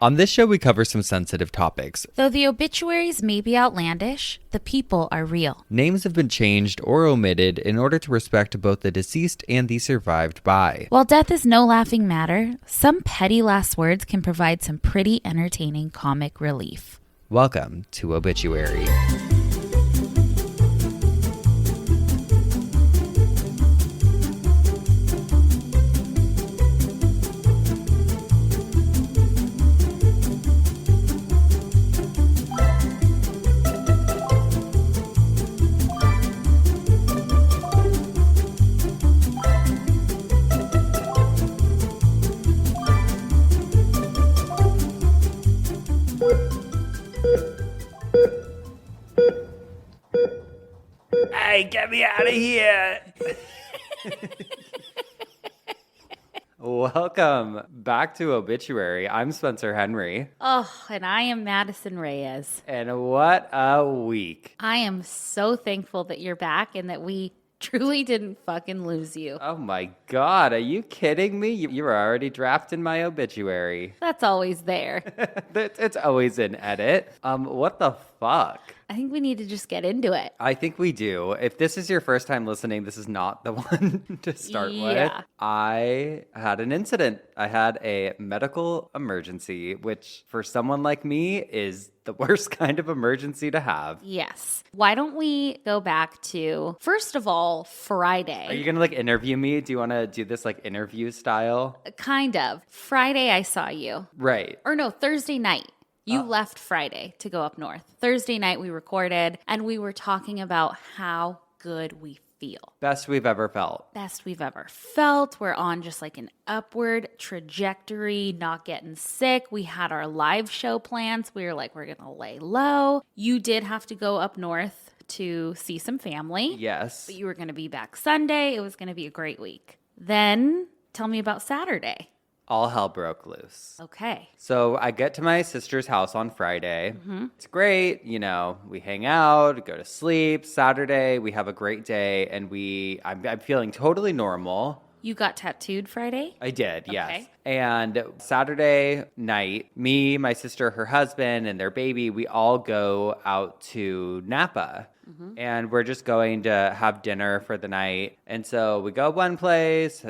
On this show, we cover some sensitive topics. Though the obituaries may be outlandish, the people are real. Names have been changed or omitted in order to respect both the deceased and the survived by. While death is no laughing matter, some petty last words can provide some pretty entertaining comic relief. Welcome to Obituary. Hey, get me out of here. Welcome back to Obituary. I'm Spencer Henry. Oh, and I am Madison Reyes. And what a week. I am so thankful that you're back and that we truly didn't fucking lose you. Oh my God, are you kidding me? You were already drafted in my obituary. That's always there. It's always in edit. What the fuck? I think we need to just get into it. I think we do. If this is your first time listening, this is not the one to start with. I had an incident. I had a medical emergency, which for someone like me is the worst kind of emergency to have. Yes. Why don't we go back to, first of all, Friday. Are you going to interview me? Do you want to do this interview style? Kind of. Friday I saw you. Right. Or no, Thursday night. You left Friday to go up north. Thursday night we recorded and we were talking about how good we feel. Best we've ever felt. Best we've ever felt. We're on just an upward trajectory, not getting sick. We had our live show plans. We were we're going to lay low. You did have to go up north to see some family. Yes. But you were going to be back Sunday. It was going to be a great week. Then tell me about Saturday. All hell broke loose. Okay. So I get to my sister's house on Friday. Mm-hmm. It's great. We hang out, go to sleep. Saturday, we have a great day, and I'm feeling totally normal. You got tattooed Friday? I did, yes. Okay. And Saturday night, me, my sister, her husband, and their baby, we all go out to Napa. Mm-hmm. And we're just going to have dinner for the night. And so we go one place,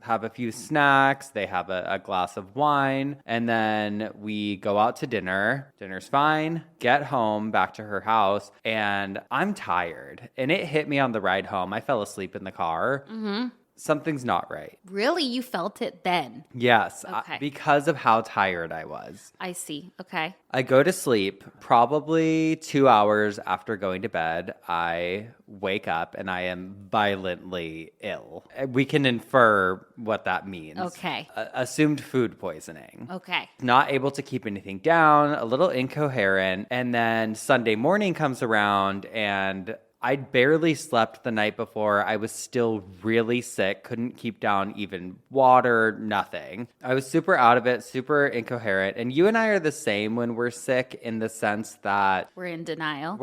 have a few snacks. They have a glass of wine. And then we go out to dinner. Dinner's fine. Get home, back to her house. And I'm tired. And it hit me on the ride home. I fell asleep in the car. Mm-hmm. Something's not right. Really? You felt it then? Yes, okay. Because of how tired I was. I see. Okay. I go to sleep probably 2 hours after going to bed. I wake up and I am violently ill. We can infer what that means. Okay. Assumed food poisoning. Okay. Not able to keep anything down, a little incoherent. And then Sunday morning comes around and I'd barely slept the night before. I was still really sick, couldn't keep down even water, nothing. I was super out of it, super incoherent. And you and I are the same when we're sick in the sense that we're in denial.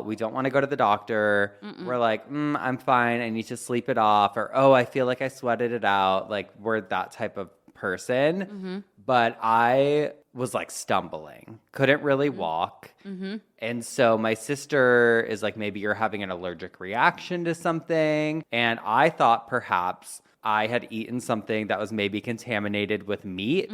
We don't want to go to the doctor. Mm-mm. We're like, I'm fine. I need to sleep it off. Or, I feel like I sweated it out. We're that type of person. Mm-hmm. But I was stumbling, couldn't really walk. Mm-hmm. And so my sister is maybe you're having an allergic reaction to something. And I thought perhaps I had eaten something that was maybe contaminated with meat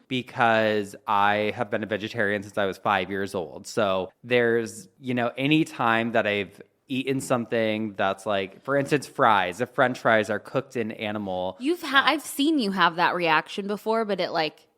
because I have been a vegetarian since I was 5 years old. So there's, any time that I've eaten something that's for instance, fries. If French fries are cooked in animal. I've seen you have that reaction before, but it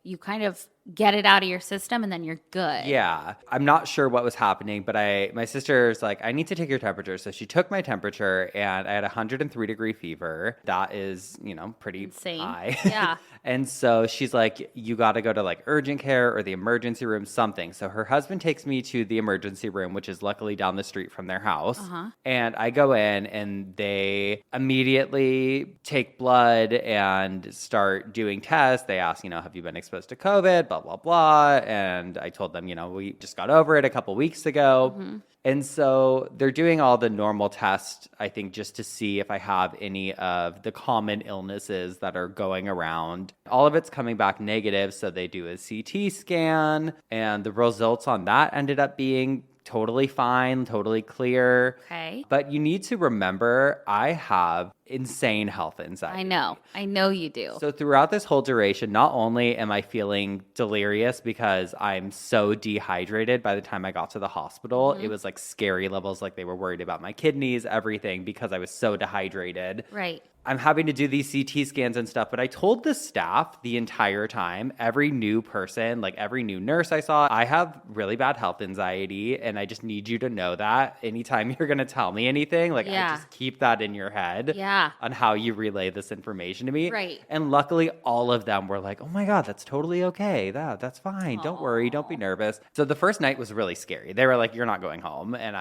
you kind of get it out of your system and then you're good. Yeah. I'm not sure what was happening, but my sister's I need to take your temperature. So she took my temperature and I had 103-degree fever. That is, pretty insane. High. Yeah. And so she's you got to go to urgent care or the emergency room, something. So her husband takes me to the emergency room, which is luckily down the street from their house. Uh-huh. And I go in and they immediately take blood and start doing tests. They ask, have you been exposed to COVID? blah, blah, blah. And I told them, we just got over it a couple weeks ago. And so they're doing all the normal tests, I think, just to see if I have any of the common illnesses that are going around. All of it's coming back negative. So they do a CT scan, and the results on that ended up being totally fine, totally clear. Okay. But you need to remember, I have insane health anxiety. I know you do. So throughout this whole duration, not only am I feeling delirious because I'm so dehydrated by the time I got to the hospital, it was like scary levels, like they were worried about my kidneys, everything, because I was so dehydrated. Right. I'm having to do these CT scans and stuff, but I told the staff the entire time, every new person, like every new nurse I saw, I have really bad health anxiety, and I just need you to know that anytime you're going to tell me anything, like I just keep that in your head on how you relay this information to me. Right. And luckily, all of them were like, oh my God, that's totally okay. That's fine. Don't worry. Don't be nervous. So the first night was really scary. They were like, you're not going home. And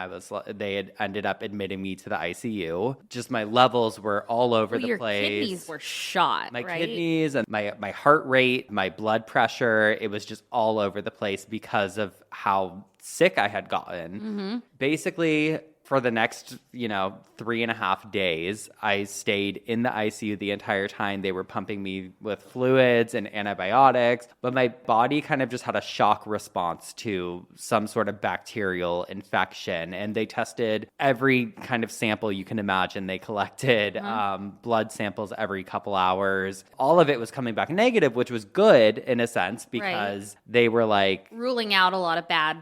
they had ended up admitting me to the ICU. Just my levels were all over the your place. Kidneys were shot. My right? kidneys and my heart rate, my blood pressure, it was just all over the place because of how sick I had gotten. Basically, for the next, 3.5 days, I stayed in the ICU the entire time. They were pumping me with fluids and antibiotics, but my body kind of just had a shock response to some sort of bacterial infection. And they tested every kind of sample you can imagine. They collected blood samples every couple hours. All of it was coming back negative, which was good in a sense because they were like ruling out a lot of bad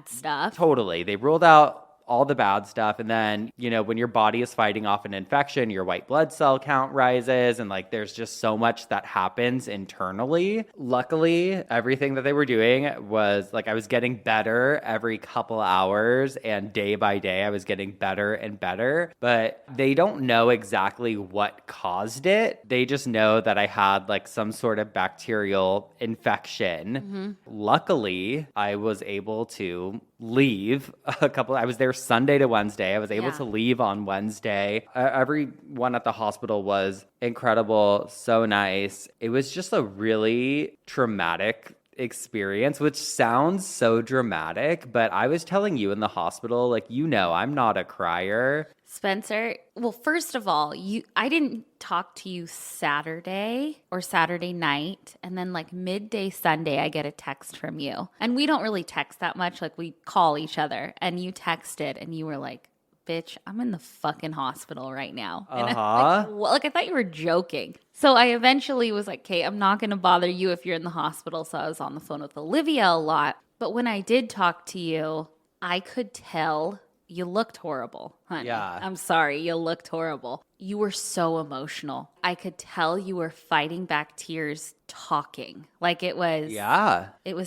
stuff. Totally. They ruled out all the bad stuff. And then, when your body is fighting off an infection, your white blood cell count rises. And like, there's just so much that happens internally. Luckily, everything that they were doing was like, I was getting better every couple hours, and day by day, I was getting better and better. But they don't know exactly what caused it. They just know that I had like some sort of bacterial infection. Luckily, I was able to leave I was there Sunday to Wednesday. I was able to leave on Wednesday. Everyone at the hospital was incredible, so nice. It was just a really traumatic experience, which sounds so dramatic, but I was telling you in the hospital, like, I'm not a crier. Spencer, well, first of all, I didn't talk to you Saturday or Saturday night, and then like midday Sunday, I get a text from you. And we don't really text that much, like we call each other, and you texted and you were like, bitch, I'm in the fucking hospital right now. And I thought you were joking. So I eventually was like, Kate, I'm not going to bother you if you're in the hospital. So I was on the phone with Olivia a lot. But when I did talk to you, I could tell you looked horrible, honey. Yeah. I'm sorry. You looked horrible. You were so emotional. I could tell you were fighting back tears talking. Like it was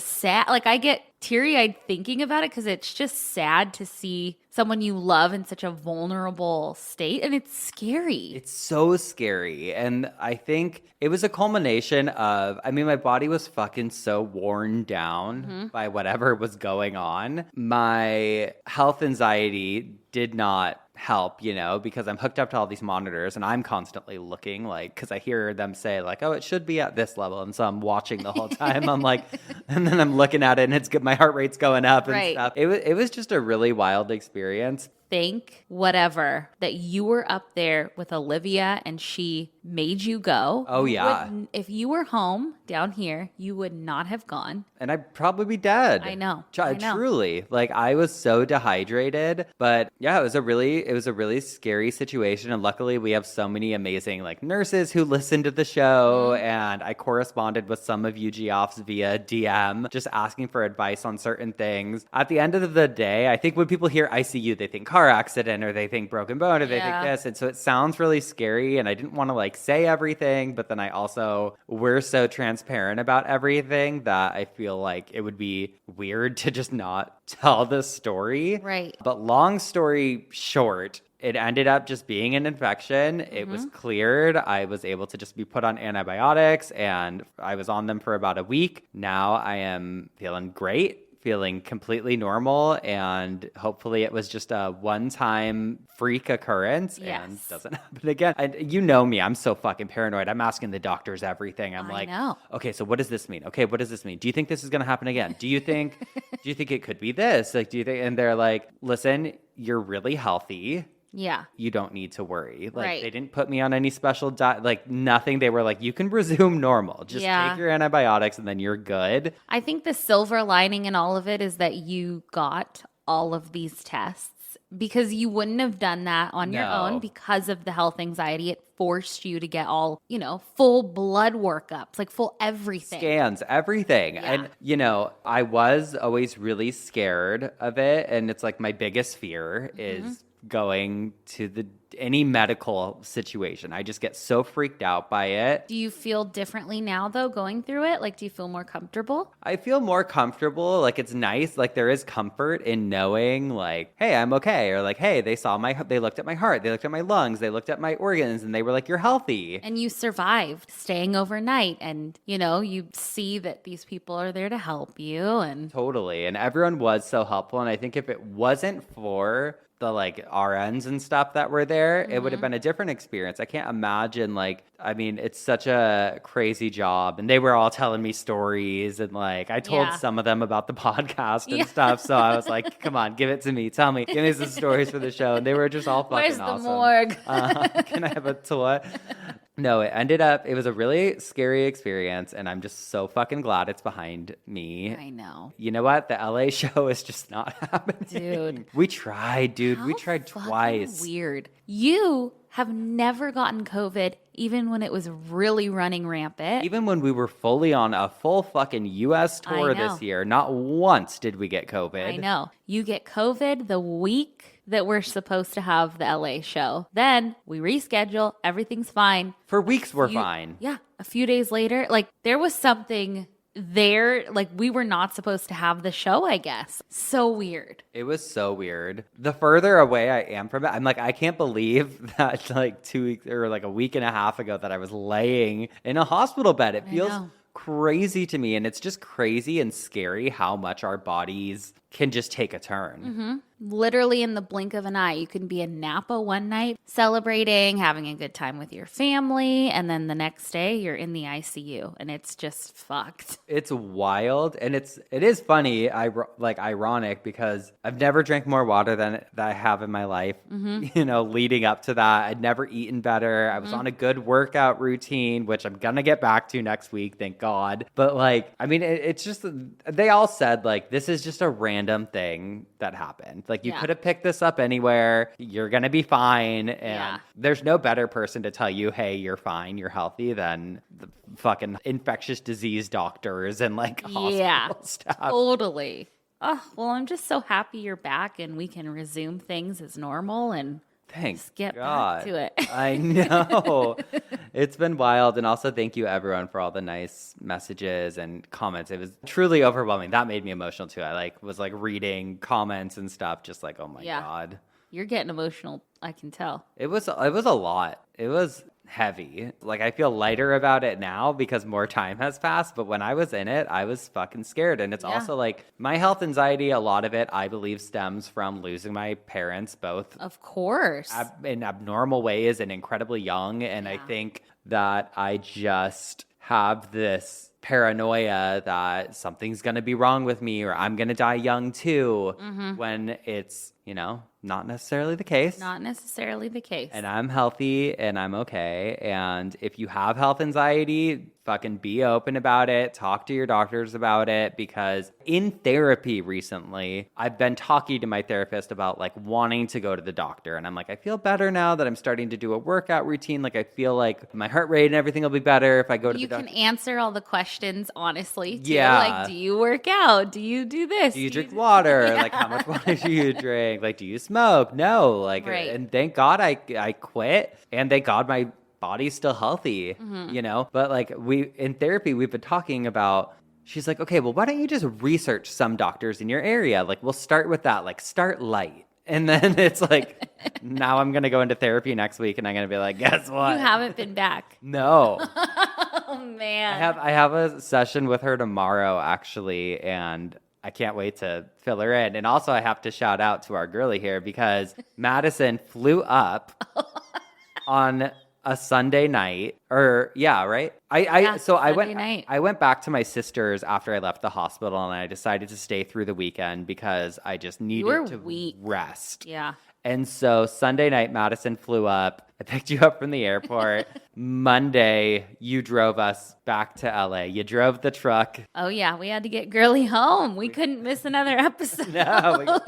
sad. Like I get teary-eyed thinking about it because it's just sad to see someone you love in such a vulnerable state, and it's scary. It's so scary. And I think it was a culmination of, my body was fucking so worn down by whatever was going on. My health anxiety did not help, because I'm hooked up to all these monitors and I'm constantly looking, like, because I hear them say like, oh, it should be at this level. And so I'm watching the whole time. I'm like, and then I'm looking at it and it's good. My heart rate's going up and stuff. It was just a really wild experience. Think whatever that you were up there with Olivia and she made you go. Oh, yeah. If you were home down here, you would not have gone. And I'd probably be dead. I know. Truly. Like, I was so dehydrated. But yeah, it was a really scary situation. And luckily, we have so many amazing like nurses who listen to the show. And I corresponded with some of you Geoffs via DM, just asking for advice on certain things. At the end of the day, I think when people hear ICU, they think car accident or they think broken bone or they think this. And so it sounds really scary. And I didn't want to like say everything, but then we're so transparent about everything that I feel like it would be weird to just not tell the story. Right. But long story short, it ended up just being an infection. It was cleared. I was able to just be put on antibiotics and I was on them for about a week. Now I am feeling great. feeling completely normal, and hopefully it was just a one-time freak occurrence and doesn't happen again. And you know me, I'm so fucking paranoid. I'm asking the doctors everything. I'm like, okay, so what does this mean? Okay, what does this mean? Do you think this is going to happen again? Do you think it could be this? Like, do you think? And they're like, listen, you're really healthy. Yeah. You don't need to worry. Like, they didn't put me on any special diet, like nothing. They were like, you can resume normal. Just take your antibiotics and then you're good. I think the silver lining in all of it is that you got all of these tests because you wouldn't have done that on your own because of the health anxiety. It forced you to get all, full blood workups, like full everything. Scans, everything. Yeah. And, I was always really scared of it. And it's like my biggest fear is going to any medical situation. I just get so freaked out by it. Do you feel differently now though going through it? Like, do you feel more comfortable? I feel more comfortable. Like, it's nice. Like, there is comfort in knowing like, hey, I'm okay. Or like, hey, they looked at my heart. They looked at my lungs. They looked at my organs and they were like, you're healthy. And you survived staying overnight. And, you see that these people are there to help you. And totally. And everyone was so helpful. And I think if it wasn't for the like RNs and stuff that were there, it would have been a different experience. I can't imagine it's such a crazy job. And they were all telling me stories and like, I told some of them about the podcast and stuff. So I was like, come on, give it to me. Tell me, give me some stories for the show. And they were just all fucking awesome. Where's the morgue? Can I have a tour? No, it was a really scary experience, and I'm just so fucking glad it's behind me. I know. You know what? The LA show is just not happening. Dude. We tried, dude. We tried twice. Weird. You have never gotten COVID, even when it was really running rampant. Even when we were fully on a full fucking U.S. tour this year, not once did we get COVID. I know. You get COVID the week that we're supposed to have the LA show. Then we reschedule. Everything's fine. For weeks, we're fine. Yeah. A few days later, there was something there. We were not supposed to have the show, I guess. So weird. It was so weird. The further away I am from it, I'm like, I can't believe that 2 weeks or a week and a half ago that I was laying in a hospital bed. It feels crazy to me. And it's just crazy and scary how much our bodies can just take a turn. Mm-hmm. Literally in the blink of an eye. You can be in Napa one night celebrating, having a good time with your family, and then the next day you're in the ICU, and it's just fucked. It's wild, and it is funny, ironic, because I've never drank more water than I have in my life. Leading up to that, I'd never eaten better. I was on a good workout routine, which I'm gonna get back to next week, thank God. But it's just, they all said this is just a random thing that happened. You could have picked this up anywhere. You're going to be fine. And there's no better person to tell you, hey, you're fine, you're healthy than the fucking infectious disease doctors and hospital staff. Totally. Oh, well, I'm just so happy you're back and we can resume things as normal and thanks get God. Back to it. I know. It's been wild. And also thank you everyone for all the nice messages and comments. It was truly overwhelming. That made me emotional too. I was reading comments and stuff, just oh my God. You're getting emotional, I can tell. It was a lot. It was heavy. I feel lighter about it now because more time has passed. But when I was in it, I was fucking scared. And it's also my health anxiety, a lot of it, I believe, stems from losing my parents, both. Of course. In abnormal ways and incredibly young. And I think that I just have this paranoia that something's going to be wrong with me or I'm going to die young too, when it's, not necessarily the case. Not necessarily the case. And I'm healthy and I'm okay. And if you have health anxiety, fucking be open about it. Talk to your doctors about it, because in therapy recently, I've been talking to my therapist about wanting to go to the doctor. And I'm I feel better now that I'm starting to do a workout routine. I feel like my heart rate and everything will be better if I go to the doctor. You can answer all the questions honestly too. Yeah. Do you work out? Do you do this? Do you drink water? Yeah. How much water do you drink? Do you smoke? No. Right. And thank God I quit, and thank God my body's still healthy, But in therapy, we've been talking about, she's like, okay, well, why don't you just research some doctors in your area? We'll start with that, start light. And then it's now I'm going to go into therapy next week and I'm going to be guess what? You haven't been back. No. Oh, man. I have a session with her tomorrow, actually, and I can't wait to fill her in. And also I have to shout out to our girly here because Madison flew up on a Sunday night right? I went back to my sister's after I left the hospital and I decided to stay through the weekend because I just needed to rest. Yeah. And so Sunday night, Madison flew up. I picked you up from the airport. Monday, you drove us back to LA. You drove the truck. Oh, yeah. We had to get girly home. We couldn't miss another episode. No,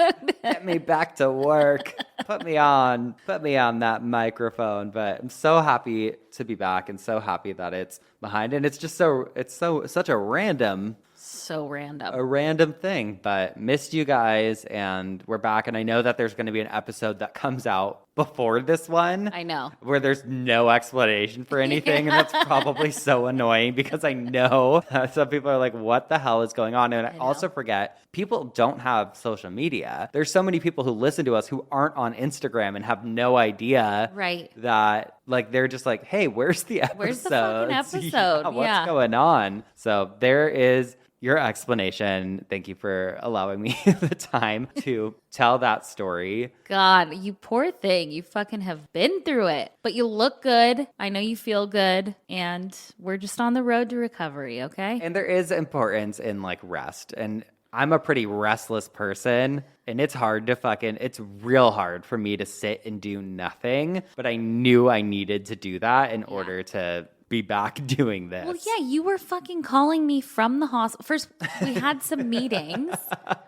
get me back to work. Put me on that microphone. But I'm so happy to be back and so happy that it's behind. And it's just such a random thing, but missed you guys and we're back. And I know that there's going to be an episode that comes out before this one. I know. Where there's no explanation for anything. And that's probably so annoying because I know some people are like, what the hell is going on? And I also forget people don't have social media. There's so many people who listen to us who aren't on Instagram and have no idea that like, they're just like, hey, where's the episode? Where's the fucking episode? What's going on? So there is your explanation. Thank you for allowing me the time to tell that story. God, you poor thing. You fucking have been through it. But you look good. I know you feel good. And we're just on the road to recovery, okay? And there is importance in like rest. And I'm a pretty restless person. And it's real hard for me to sit and do nothing. But I knew I needed to do that in order to be back doing this. Well, yeah, you were fucking calling me from the hospital. First, we had some meetings,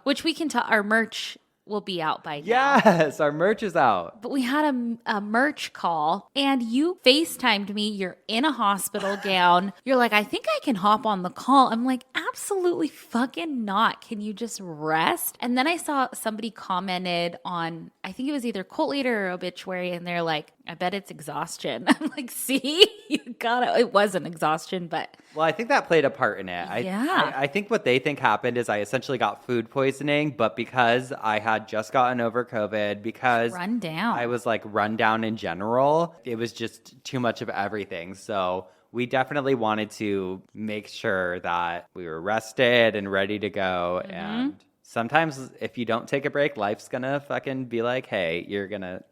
which we can tell. Our merch will be out by now. Yes, our merch is out. But we had a merch call, and you FaceTimed me. You're in a hospital gown. You're like, I think I can hop on the call. I'm like, absolutely fucking not. Can you just rest? And then I saw somebody commented on, I think it was either Cult Leader or Obituary, and they're like, I bet it's exhaustion. I'm like, see? You got it. It wasn't exhaustion, but... Well, I think that played a part in it. Yeah. I think what they think happened is I essentially got food poisoning, but because I had just gotten over COVID, because... Run down. I was like run down in general, it was just too much of everything. So we definitely wanted to make sure that we were rested and ready to go. Mm-hmm. And... sometimes if you don't take a break, life's gonna fucking be like, hey, you're gonna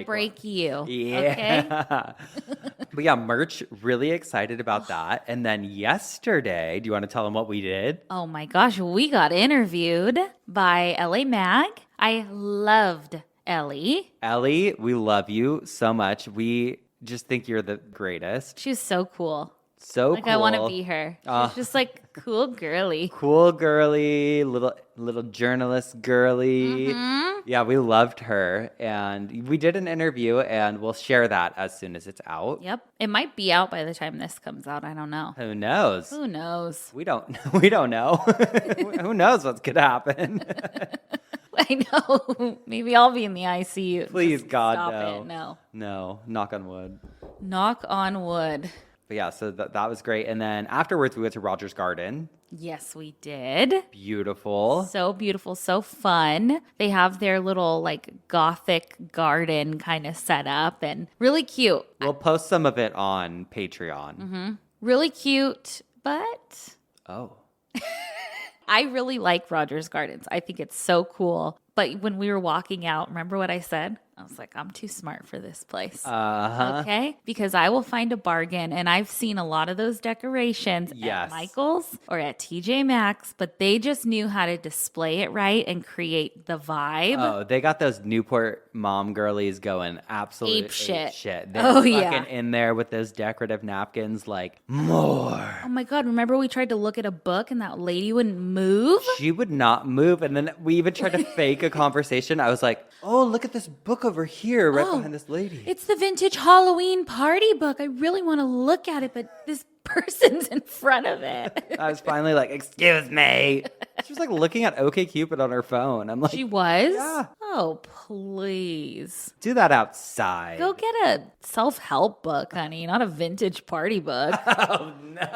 break you. Yeah. Okay? But yeah, merch, really excited about that. And then yesterday, do you want to tell them what we did? Oh my gosh, we got interviewed by LA Mag. I loved Ellie. Ellie, we love you so much. We just think you're the greatest. She's so cool. So like, cool. I want to be her. She's just like cool girly. Cool girly, little journalist girly. Mm-hmm. Yeah, we loved her. And we did an interview and we'll share that as soon as it's out. Yep. It might be out by the time this comes out. I don't know. Who knows? Who knows? We don't know. Who knows what's going to happen? I know. Maybe I'll be in the ICU. Please, God, stop no. It. No. No. Knock on wood. Knock on wood. But yeah, so that was great. And then afterwards, we went to Rogers Garden. Yes, we did. Beautiful. So beautiful, so fun. They have their little like gothic garden kind of set up and really cute. We'll post some of it on Patreon. Mm-hmm. Really cute, but... Oh. I really like Rogers Gardens. I think it's so cool. But when we were walking out, remember what I said? I was like, I'm too smart for this place. Uh-huh. Okay? Because I will find a bargain. And I've seen a lot of those decorations at Michael's or at TJ Maxx, but they just knew how to display it right and create the vibe. Oh, they got those Newport mom girlies going absolute ape shit. They're fucking in there with those decorative napkins like, more. Oh my God. Remember we tried to look at a book and that lady wouldn't move? She would not move. And then we even tried to fake a conversation. I was like, oh, look at this book over here behind this lady. It's the vintage Halloween party book. I really want to look at it, but this person's in front of it. I was finally like, excuse me. She was like looking at OkCupid on her phone. I'm like, she was? Yeah. Oh, please. Do that outside. Go get a self-help book, honey, not a vintage party book. Oh, no.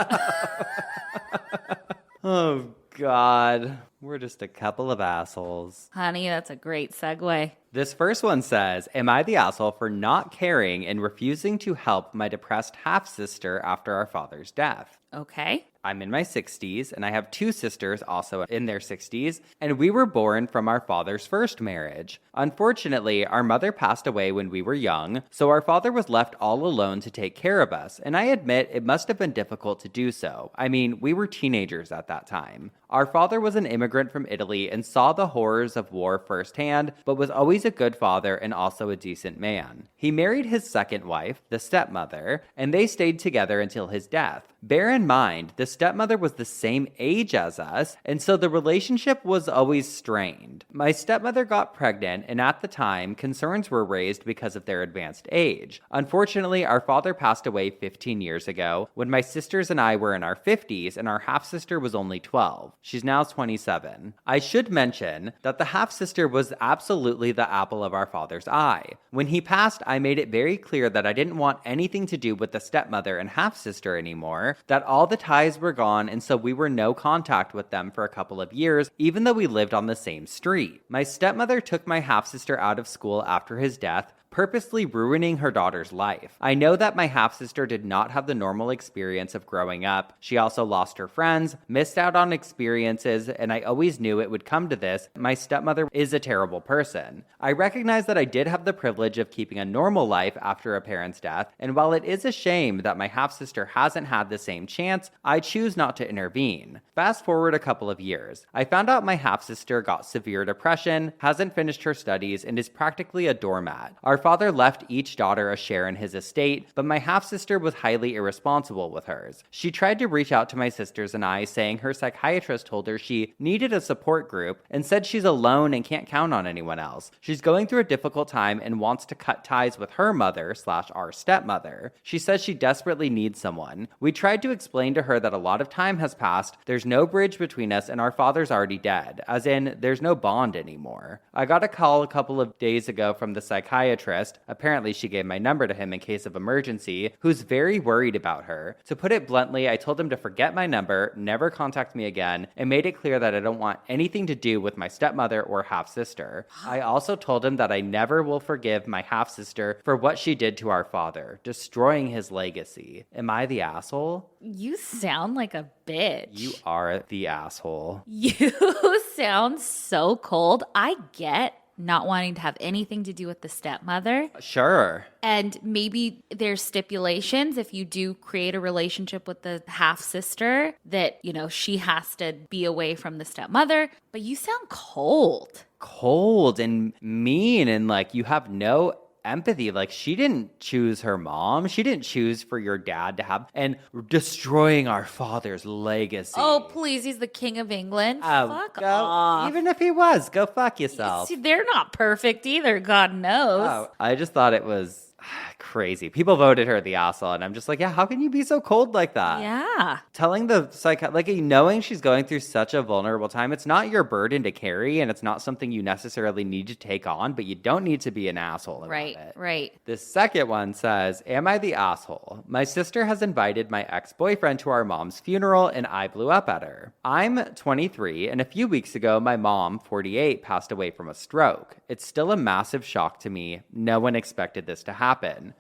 Oh, God. We're just a couple of assholes. Honey, that's a great segue. This first one says, am I the asshole for not caring and refusing to help my depressed half-sister after our father's death? Okay. I'm in my 60s, and I have two sisters also in their 60s, and we were born from our father's first marriage. Unfortunately, our mother passed away when we were young, so our father was left all alone to take care of us, and I admit it must have been difficult to do so. I mean, we were teenagers at that time. Our father was an immigrant from Italy and saw the horrors of war firsthand, but was always a good father and also a decent man. He married his second wife, the stepmother, and they stayed together until his death. Bear in mind, the stepmother was the same age as us, and so the relationship was always strained. My stepmother got pregnant, and at the time, concerns were raised because of their advanced age. Unfortunately, our father passed away 15 years ago, when my sisters and I were in our 50s, and our half-sister was only 12. She's now 27. I should mention that the half-sister was absolutely the apple of our father's eye. When he passed, I made it very clear that I didn't want anything to do with the stepmother and half-sister anymore, that all the ties were gone, and so we were no contact with them for a couple of years, even though we lived on the same street. My stepmother took my half-sister out of school after his death, purposely ruining her daughter's life. I know that my half-sister did not have the normal experience of growing up. She also lost her friends, missed out on experiences, and I always knew it would come to this. My stepmother is a terrible person. I recognize that I did have the privilege of keeping a normal life after a parent's death, and while it is a shame that my half-sister hasn't had the same chance, I choose not to intervene. Fast forward a couple of years. I found out my half-sister got severe depression, hasn't finished her studies, and is practically a doormat. Our father left each daughter a share in his estate, but my half-sister was highly irresponsible with hers. She tried to reach out to my sisters and I, saying her psychiatrist told her she needed a support group and said she's alone and can't count on anyone else. She's going through a difficult time and wants to cut ties with her mother/our stepmother. She says she desperately needs someone. We tried to explain to her that a lot of time has passed, there's no bridge between us, and our father's already dead, as in, there's no bond anymore. I got a call a couple of days ago from the psychiatrist. Apparently, she gave my number to him in case of emergency, who's very worried about her. To put it bluntly, I told him to forget my number, never contact me again, and made it clear that I don't want anything to do with my stepmother or half-sister. I also told him that I never will forgive my half-sister for what she did to our father, destroying his legacy. Am I the asshole? You sound like a bitch. You are the asshole. You sound so cold. I get not wanting to have anything to do with the stepmother. Sure. And maybe there's stipulations if you do create a relationship with the half-sister that, you know, she has to be away from the stepmother. But you sound cold. Cold and mean, and like you have no empathy. Like, she didn't choose her mom. She didn't choose for your dad to have, and destroying our father's legacy. Oh, please. He's the king of England. Oh, Fuck off. Even if he was, go fuck yourself. See, they're not perfect either. God knows. Oh, I just thought it was crazy. People voted her the asshole, and I'm just like, yeah, how can you be so cold like that? Yeah. Telling the knowing she's going through such a vulnerable time, it's not your burden to carry, and it's not something you necessarily need to take on, but you don't need to be an asshole about it. Right. The second one says, am I the asshole? My sister has invited my ex-boyfriend to our mom's funeral, and I blew up at her. I'm 23, and a few weeks ago, my mom, 48, passed away from a stroke. It's still a massive shock to me. No one expected this to happen.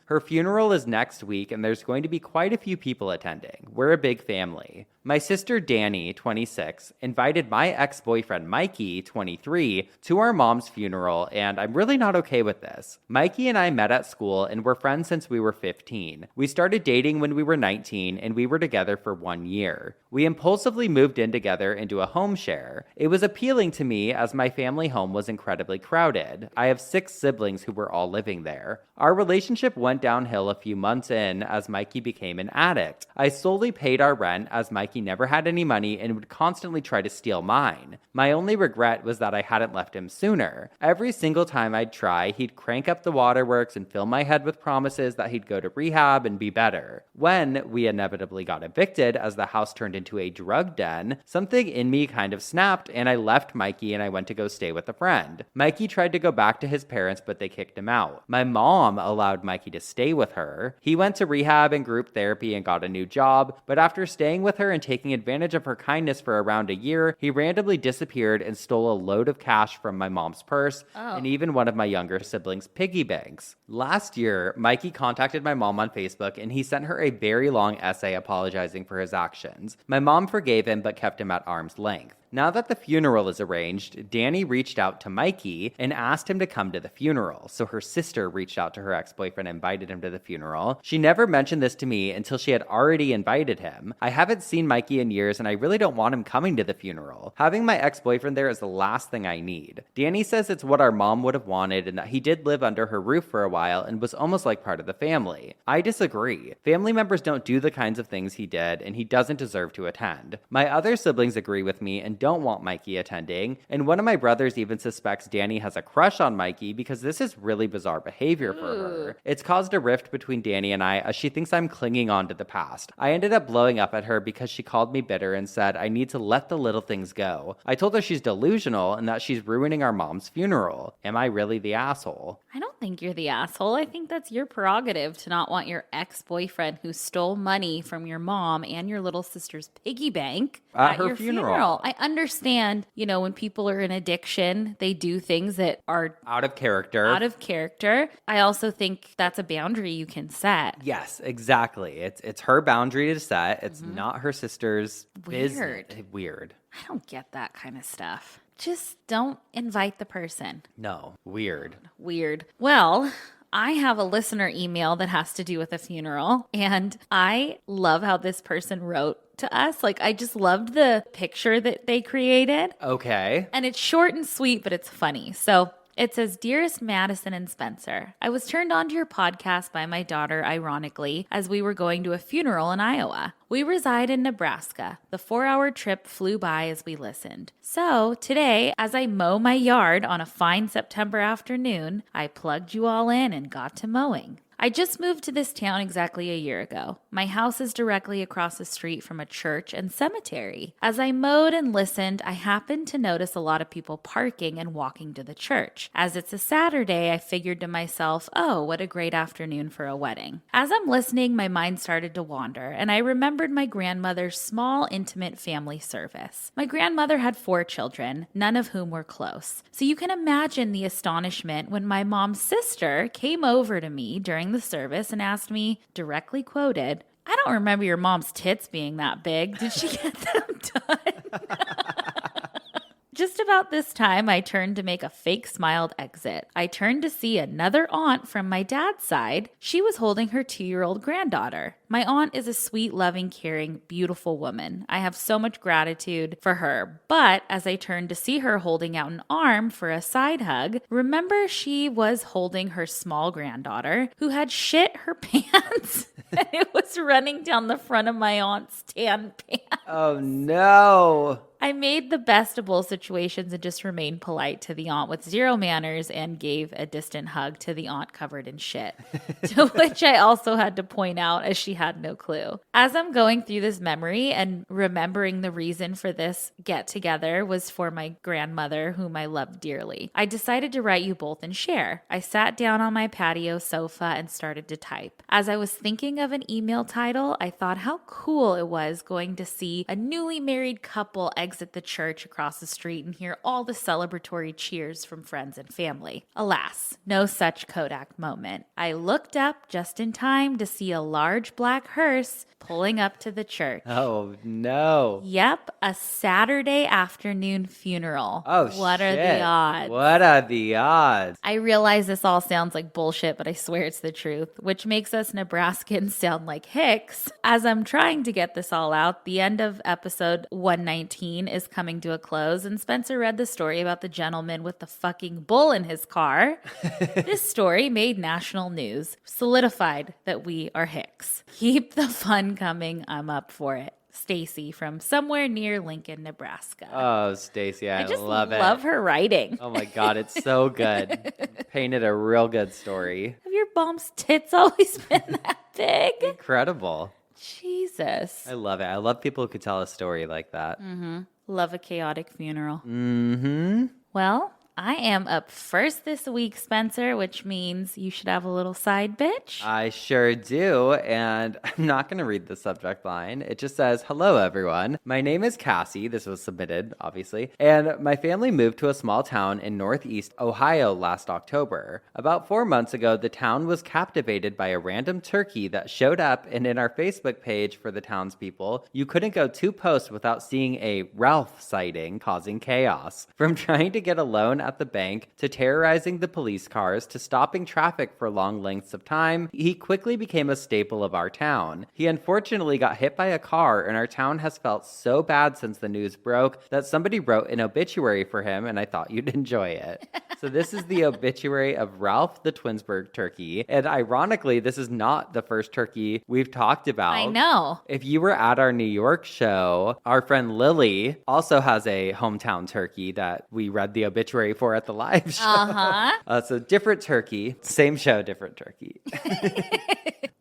Her funeral is next week, and there's going to be quite a few people attending. We're a big family. My sister Danny, 26, invited my ex-boyfriend Mikey, 23, to our mom's funeral, and I'm really not okay with this. Mikey and I met at school and were friends since we were 15. We started dating when we were 19, and we were together for 1 year. We impulsively moved in together into a home share. It was appealing to me as my family home was incredibly crowded. I have 6 siblings who were all living there. Our relationship went downhill a few months in as Mikey became an addict. I solely paid our rent as Mikey never had any money and would constantly try to steal mine. My only regret was that I hadn't left him sooner. Every single time I'd try, he'd crank up the waterworks and fill my head with promises that he'd go to rehab and be better. When we inevitably got evicted as the house turned into a drug den, something in me kind of snapped and I left Mikey and I went to go stay with a friend. Mikey tried to go back to his parents, but they kicked him out. My mom allowed Mikey to stay with her. He went to rehab and group therapy and got a new job, but after staying with her taking advantage of her kindness for around a year, he randomly disappeared and stole a load of cash from my mom's purse and even one of my younger siblings' piggy banks. Last year, Mikey contacted my mom on Facebook and he sent her a very long essay apologizing for his actions. My mom forgave him but kept him at arm's length. Now that the funeral is arranged, Danny reached out to Mikey and asked him to come to the funeral. So her sister reached out to her ex-boyfriend and invited him to the funeral. She never mentioned this to me until she had already invited him. I haven't seen Mikey in years and I really don't want him coming to the funeral. Having my ex-boyfriend there is the last thing I need. Danny says it's what our mom would have wanted and that he did live under her roof for a while and was almost like part of the family. I disagree. Family members don't do the kinds of things he did and he doesn't deserve to attend. My other siblings agree with me and don't want Mikey attending, and one of my brothers even suspects Danny has a crush on Mikey because this is really bizarre behavior for her. It's caused a rift between Danny and I as she thinks I'm clinging on to the past. I ended up blowing up at her because she called me bitter and said I need to let the little things go. I told her she's delusional and that she's ruining our mom's funeral. Am I really the asshole? I don't think you're the asshole. I think that's your prerogative to not want your ex-boyfriend who stole money from your mom and your little sister's piggy bank at her your funeral. I understand, when people are in addiction, they do things that are out of character. I also think that's a boundary you can set. Yes, exactly. It's her boundary to set. It's not her sister's business. Weird. I don't get that kind of stuff. Just don't invite the person. No, weird. Well, I have a listener email that has to do with a funeral, and I love how this person wrote to us. I just loved the picture that they created. Okay. And it's short and sweet, but it's funny. So it says, Dearest Madison and Spencer, I was turned on to your podcast by my daughter, ironically, as we were going to a funeral in Iowa. We reside in Nebraska. The 4-hour trip flew by as we listened. So today, as I mow my yard on a fine September afternoon, I plugged you all in and got to mowing. I just moved to this town exactly a year ago. My house is directly across the street from a church and cemetery. As I mowed and listened, I happened to notice a lot of people parking and walking to the church. As it's a Saturday, I figured to myself, oh, what a great afternoon for a wedding. As I'm listening, my mind started to wander, and I remembered my grandmother's small, intimate family service. My grandmother had 4 children, none of whom were close. So you can imagine the astonishment when my mom's sister came over to me during the service and asked me, directly quoted, I don't remember your mom's tits being that big. Did she get them done? Just about this time, I turned to make a fake smiled exit. I turned to see another aunt from my dad's side. She was holding her 2-year-old granddaughter. My aunt is a sweet, loving, caring, beautiful woman. I have so much gratitude for her. But as I turned to see her holding out an arm for a side hug, remember she was holding her small granddaughter who had shit her pants and it was running down the front of my aunt's tan pants. Oh no. I made the best of both situations and just remained polite to the aunt with 0 manners and gave a distant hug to the aunt covered in shit, to which I also had to point out as she had no clue. As I'm going through this memory and remembering the reason for this get together was for my grandmother, whom I loved dearly, I decided to write you both and share. I sat down on my patio sofa and started to type. As I was thinking of an email title, I thought how cool it was going to see a newly married couple exit the church across the street and hear all the celebratory cheers from friends and family. Alas, no such Kodak moment. I looked up just in time to see a large black hearse pulling up to the church. Oh, no. Yep, a Saturday afternoon funeral. Oh, what are the odds? What are the odds? I realize this all sounds like bullshit, but I swear it's the truth, which makes us Nebraskans sound like hicks. As I'm trying to get this all out, the end of episode 119 is coming to a close, and Spencer read the story about the gentleman with the fucking bull in his car. This story made national news, solidified that we are hicks. Keep the fun coming. I'm up for it. Stacy from somewhere near Lincoln, Nebraska. Oh, Stacy, I just love it. love her writing. Oh my God, it's so good. Painted a real good story. Have your mom's tits always been that big? Incredible. Jesus. I love it. I love people who could tell a story like that. Love a chaotic funeral. Mm-hmm. Well, I am up first this week, Spencer, which means you should have a little side bitch. I sure do, and I'm not going to read the subject line. It just says, "Hello, everyone. My name is Cassie." This was submitted, obviously. "And my family moved to a small town in northeast Ohio last October. About 4 months ago, the town was captivated by a random turkey that showed up, and in our Facebook page for the townspeople, you couldn't go 2 posts without seeing a Ralph sighting causing chaos. From trying to get a loan at the bank to terrorizing the police cars to stopping traffic for long lengths of time, he quickly became a staple of our town. He unfortunately got hit by a car, and our town has felt so bad since the news broke that somebody wrote an obituary for him, and I thought you'd enjoy it." So this is the obituary of Ralph the Twinsburg turkey. And ironically, this is not the first turkey we've talked about. I know. If you were at our New York show, our friend Lily also has a hometown turkey that we read the obituary for at the live show. So different turkey, same show, different turkey.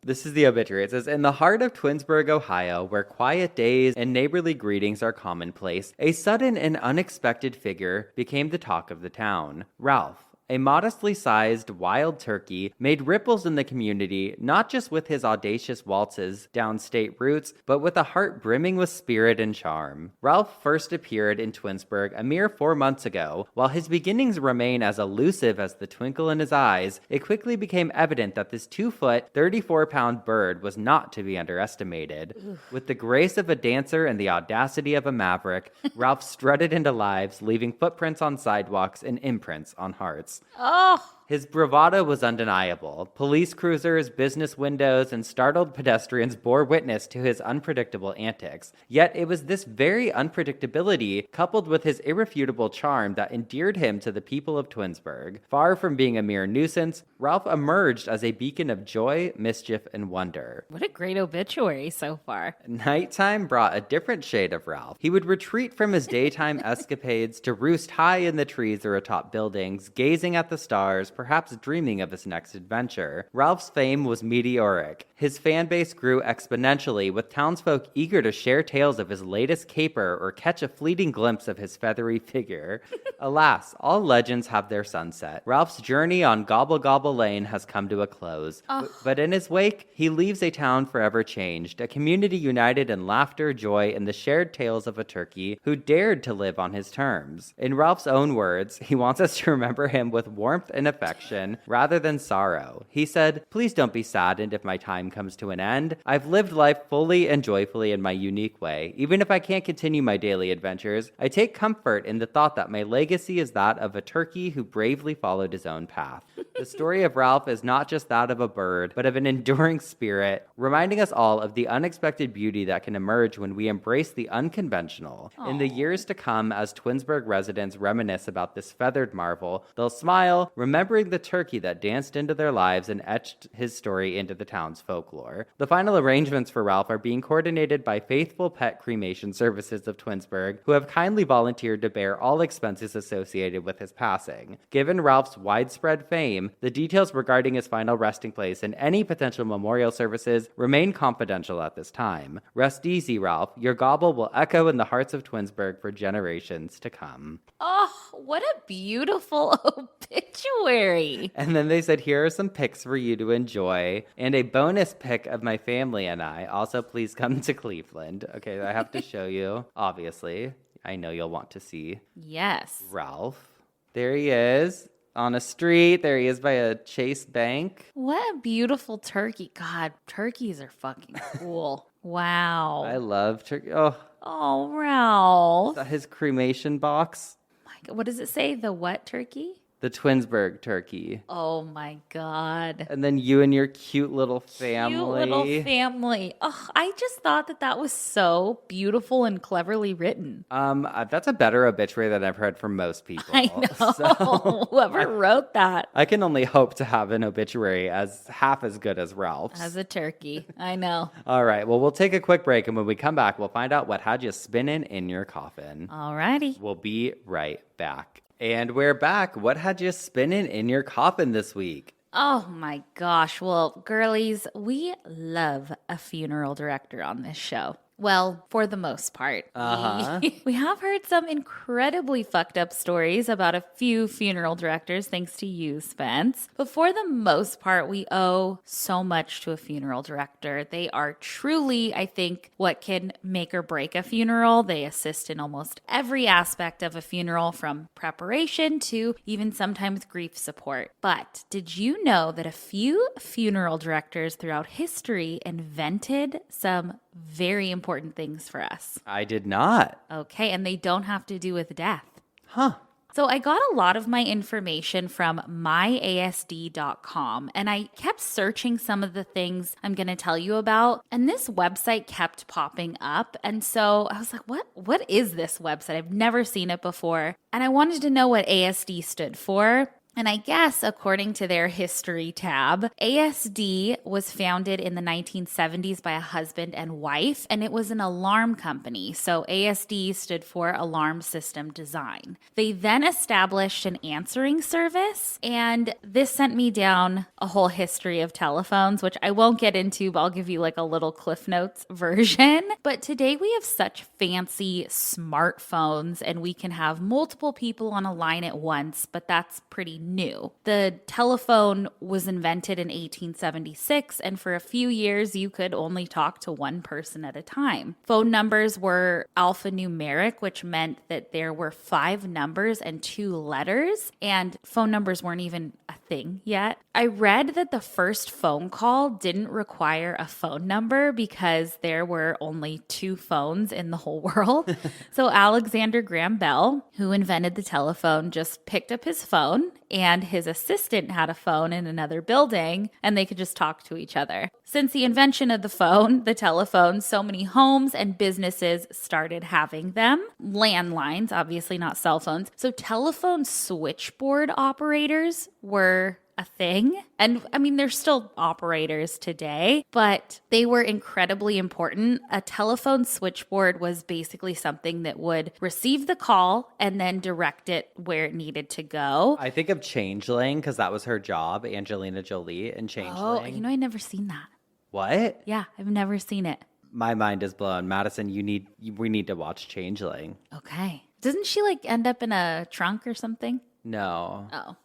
This is the obituary. It says, "In the heart of Twinsburg, Ohio, where quiet days and neighborly greetings are commonplace, a sudden and unexpected figure became the talk of the town. Ralph, a modestly sized wild turkey, made ripples in the community, not just with his audacious waltzes down state routes, but with a heart brimming with spirit and charm. Ralph first appeared in Twinsburg a mere 4 months ago. While his beginnings remain as elusive as the twinkle in his eyes, it quickly became evident that this 2-foot, 34-pound bird was not to be underestimated. With the grace of a dancer and the audacity of a maverick, Ralph strutted into lives, leaving footprints on sidewalks and imprints on hearts. Oh, His bravado was undeniable. Police cruisers, business windows, and startled pedestrians bore witness to his unpredictable antics. Yet it was this very unpredictability, coupled with his irrefutable charm, that endeared him to the people of Twinsburg. Far from being a mere nuisance, Ralph emerged as a beacon of joy, mischief, and wonder. what a great obituary so far. Nighttime brought a different shade of Ralph. He would retreat from his daytime escapades to roost high in the trees or atop buildings, gazing at the stars, perhaps dreaming of his next adventure. Ralph's fame was meteoric. His fan base grew exponentially, with townsfolk eager to share tales of his latest caper or catch a fleeting glimpse of his feathery figure. Alas, all legends have their sunset. Ralph's journey on Gobble Gobble Lane has come to a close. But in his wake, he leaves a town forever changed, a community united in laughter, joy, and the shared tales of a turkey who dared to live on his terms. In Ralph's own words, he wants us to remember him with warmth and affection rather than sorrow. He said, "Please don't be saddened if my time comes to an end. I've lived life fully and joyfully in my unique way. Even if I can't continue my daily adventures, I take comfort in the thought that my legacy is that of a turkey who bravely followed his own path." The story of Ralph is not just that of a bird, but of an enduring spirit, reminding us all of the unexpected beauty that can emerge when we embrace the unconventional. In the years to come, as Twinsburg residents reminisce about this feathered marvel, they'll smile, remembering the turkey that danced into their lives and etched his story into the town's folklore. The final arrangements for Ralph are being coordinated by Faithful Pet Cremation Services of Twinsburg, who have kindly volunteered to bear all expenses associated with his passing. Given Ralph's widespread fame, the details regarding his final resting place and any potential memorial services remain confidential at this time. Rest easy, Ralph. Your gobble will echo in the hearts of Twinsburg for generations to come. Oh, what a beautiful obituary. And then they said, "Here are some pics for you to enjoy, and a bonus pic of my family and I. Also, please come to Cleveland." Okay, I have to show you, obviously. I know you'll want to see Yes. Ralph. There he is on a street. There he is by a Chase Bank. What a beautiful turkey. God, turkeys are fucking cool. Wow. I love turkey. Oh, Oh, Ralph. is that his cremation box? My God, what does it say? The what turkey? The Twinsburg turkey. Oh my God. And then you and your cute little family. Cute little family. Oh, I just thought that was so beautiful and cleverly written. That's a better obituary than I've heard from most people. I know. So, Whoever wrote that. I can only hope to have an obituary as half as good as Ralph's. As a turkey. I know. All right. Well, we'll take a quick break, and when we come back, we'll find out what had you spinning in your coffin. Alrighty. We'll be right back. And we're back. What had you spinning in your coffin this week? Oh my gosh. Well, girlies, we love a funeral director on this show. Well, for the most part. Uh-huh. We have heard some incredibly fucked up stories about a few funeral directors, thanks to you, Spence. But for the most part, we owe so much to a funeral director. They are truly, I think, what can make or break a funeral. They assist in almost every aspect of a funeral, from preparation to even sometimes grief support. But did you know that a few funeral directors throughout history invented some very important things for us? I did not. Okay, and they don't have to do with death. Huh. So I got a lot of my information from myasd.com, and I kept searching some of the things I'm going to tell you about, and this website kept popping up. And so I was like, what is this website? I've never seen it before. And I wanted to know what ASD stood for. And I guess, according to their history tab, ASD was founded in the 1970s by a husband and wife, and it was an alarm company. So ASD stood for Alarm System Design. They then established an answering service, and this sent me down a whole history of telephones, which I won't get into, but I'll give you like a little Cliff Notes version. But today we have such fancy smartphones, and we can have multiple people on a line at once, but that's pretty new. The telephone was invented in 1876, and for a few years you could only talk to one person at a time. Phone numbers were alphanumeric, which meant that there were 5 numbers and 2 letters, and phone numbers weren't even a thing yet. I read that the first phone call didn't require a phone number because there were only 2 phones in the whole world. So Alexander Graham Bell, who invented the telephone, just picked up his phone, and his assistant had a phone in another building, and they could just talk to each other. Since the invention of the telephone, so many homes and businesses started having them. Landlines, obviously not cell phones. So telephone switchboard operators were a thing. And I mean, they're still operators today, but they were incredibly important. A telephone switchboard was basically something that would receive the call and then direct it where it needed to go. I think of Changeling because that was her job, Angelina Jolie in Changeling. Oh, I've never seen that. What? Yeah, I've never seen it. My mind is blown. Madison, we need to watch Changeling. Okay. Doesn't she like end up in a trunk or something? No. Oh.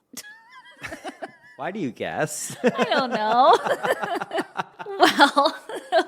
Why do you guess? I don't know. Well,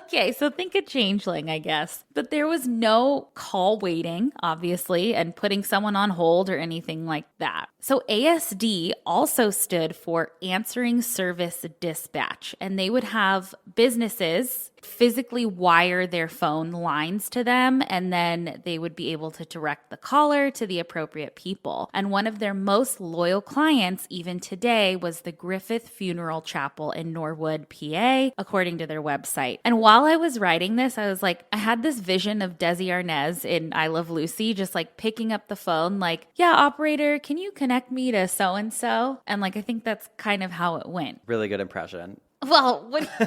okay, so think of Changeling, I guess. But there was no call waiting, obviously, and putting someone on hold or anything like that. So ASD also stood for Answering Service Dispatch, and they would have businesses physically wire their phone lines to them, and then they would be able to direct the caller to the appropriate people. And one of their most loyal clients, even today, was the Griffith Funeral Chapel in Norwood, PA, according to their website. And while I was writing this, I was like, I had this vision of Desi Arnaz in I Love Lucy, just like picking up the phone, like, yeah, operator, can you connect me to so-and-so? And like, I think that's kind of how it went. Really good impression. Well, what do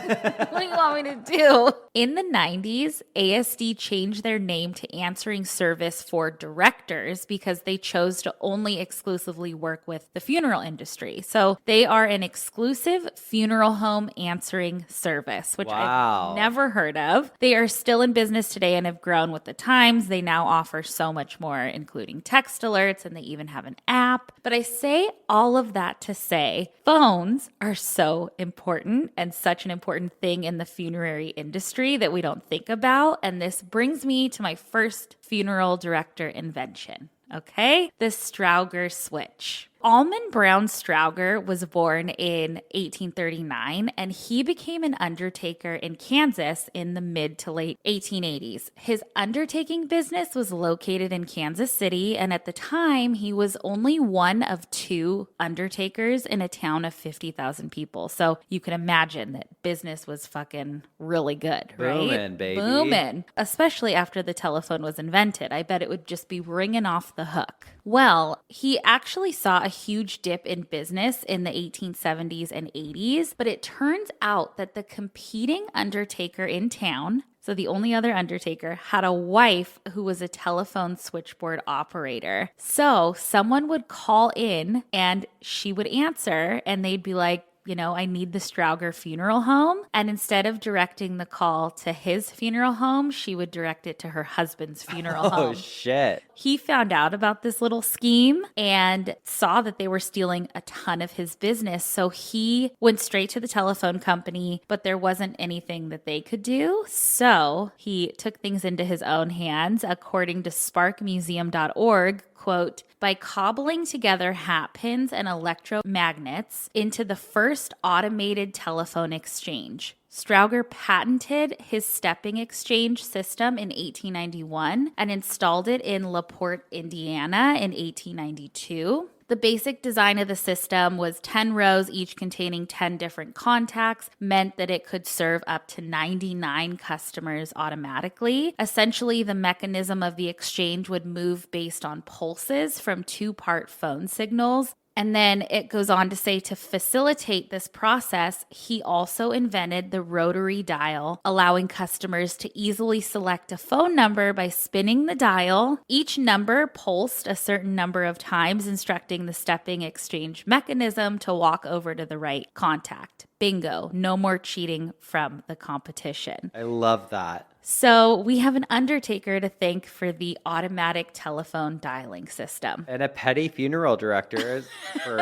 you want me to do? In the 90s, ASD changed their name to Answering Service for Directors because they chose to only exclusively work with the funeral industry. So they are an exclusive funeral home answering service, which I've never heard of. They are still in business today and have grown with the times. They now offer so much more, including text alerts, and they even have an app. But I say all of that to say phones are so important and such an important thing in the funerary industry that we don't think about. And this brings me to my first funeral director invention. Okay, the Strowger switch. Almond Brown Strowger was born in 1839, and he became an undertaker in Kansas in the mid to late 1880s. His undertaking business was located in Kansas City, and at the time, he was only one of 2 undertakers in a town of 50,000 people. So you can imagine that business was fucking really good, right? Booming, baby. Booming. Especially after the telephone was invented. I bet it would just be ringing off the hook. Well, he actually saw a huge dip in business in the 1870s and 80s, but it turns out that the competing undertaker in town, so the only other undertaker, had a wife who was a telephone switchboard operator. So someone would call in and she would answer, and they'd be like, I need the Strauger funeral home. And instead of directing the call to his funeral home, she would direct it to her husband's funeral home. Oh, shit. He found out about this little scheme and saw that they were stealing a ton of his business. So he went straight to the telephone company, but there wasn't anything that they could do. So he took things into his own hands. According to sparkmuseum.org, quote, by cobbling together hat pins and electromagnets into the first automated telephone exchange. Strauger patented his stepping exchange system in 1891 and installed it in LaPorte, Indiana in 1892. The basic design of the system was 10 rows, each containing 10 different contacts, meant that it could serve up to 99 customers automatically. Essentially, the mechanism of the exchange would move based on pulses from two-part phone signals. And then it goes on to say to facilitate this process, he also invented the rotary dial, allowing customers to easily select a phone number by spinning the dial. Each number pulsed a certain number of times, instructing the stepping exchange mechanism to walk over to the right contact. Bingo. No more cheating from the competition. I love that. So we have an undertaker to thank for the automatic telephone dialing system. And a petty funeral director for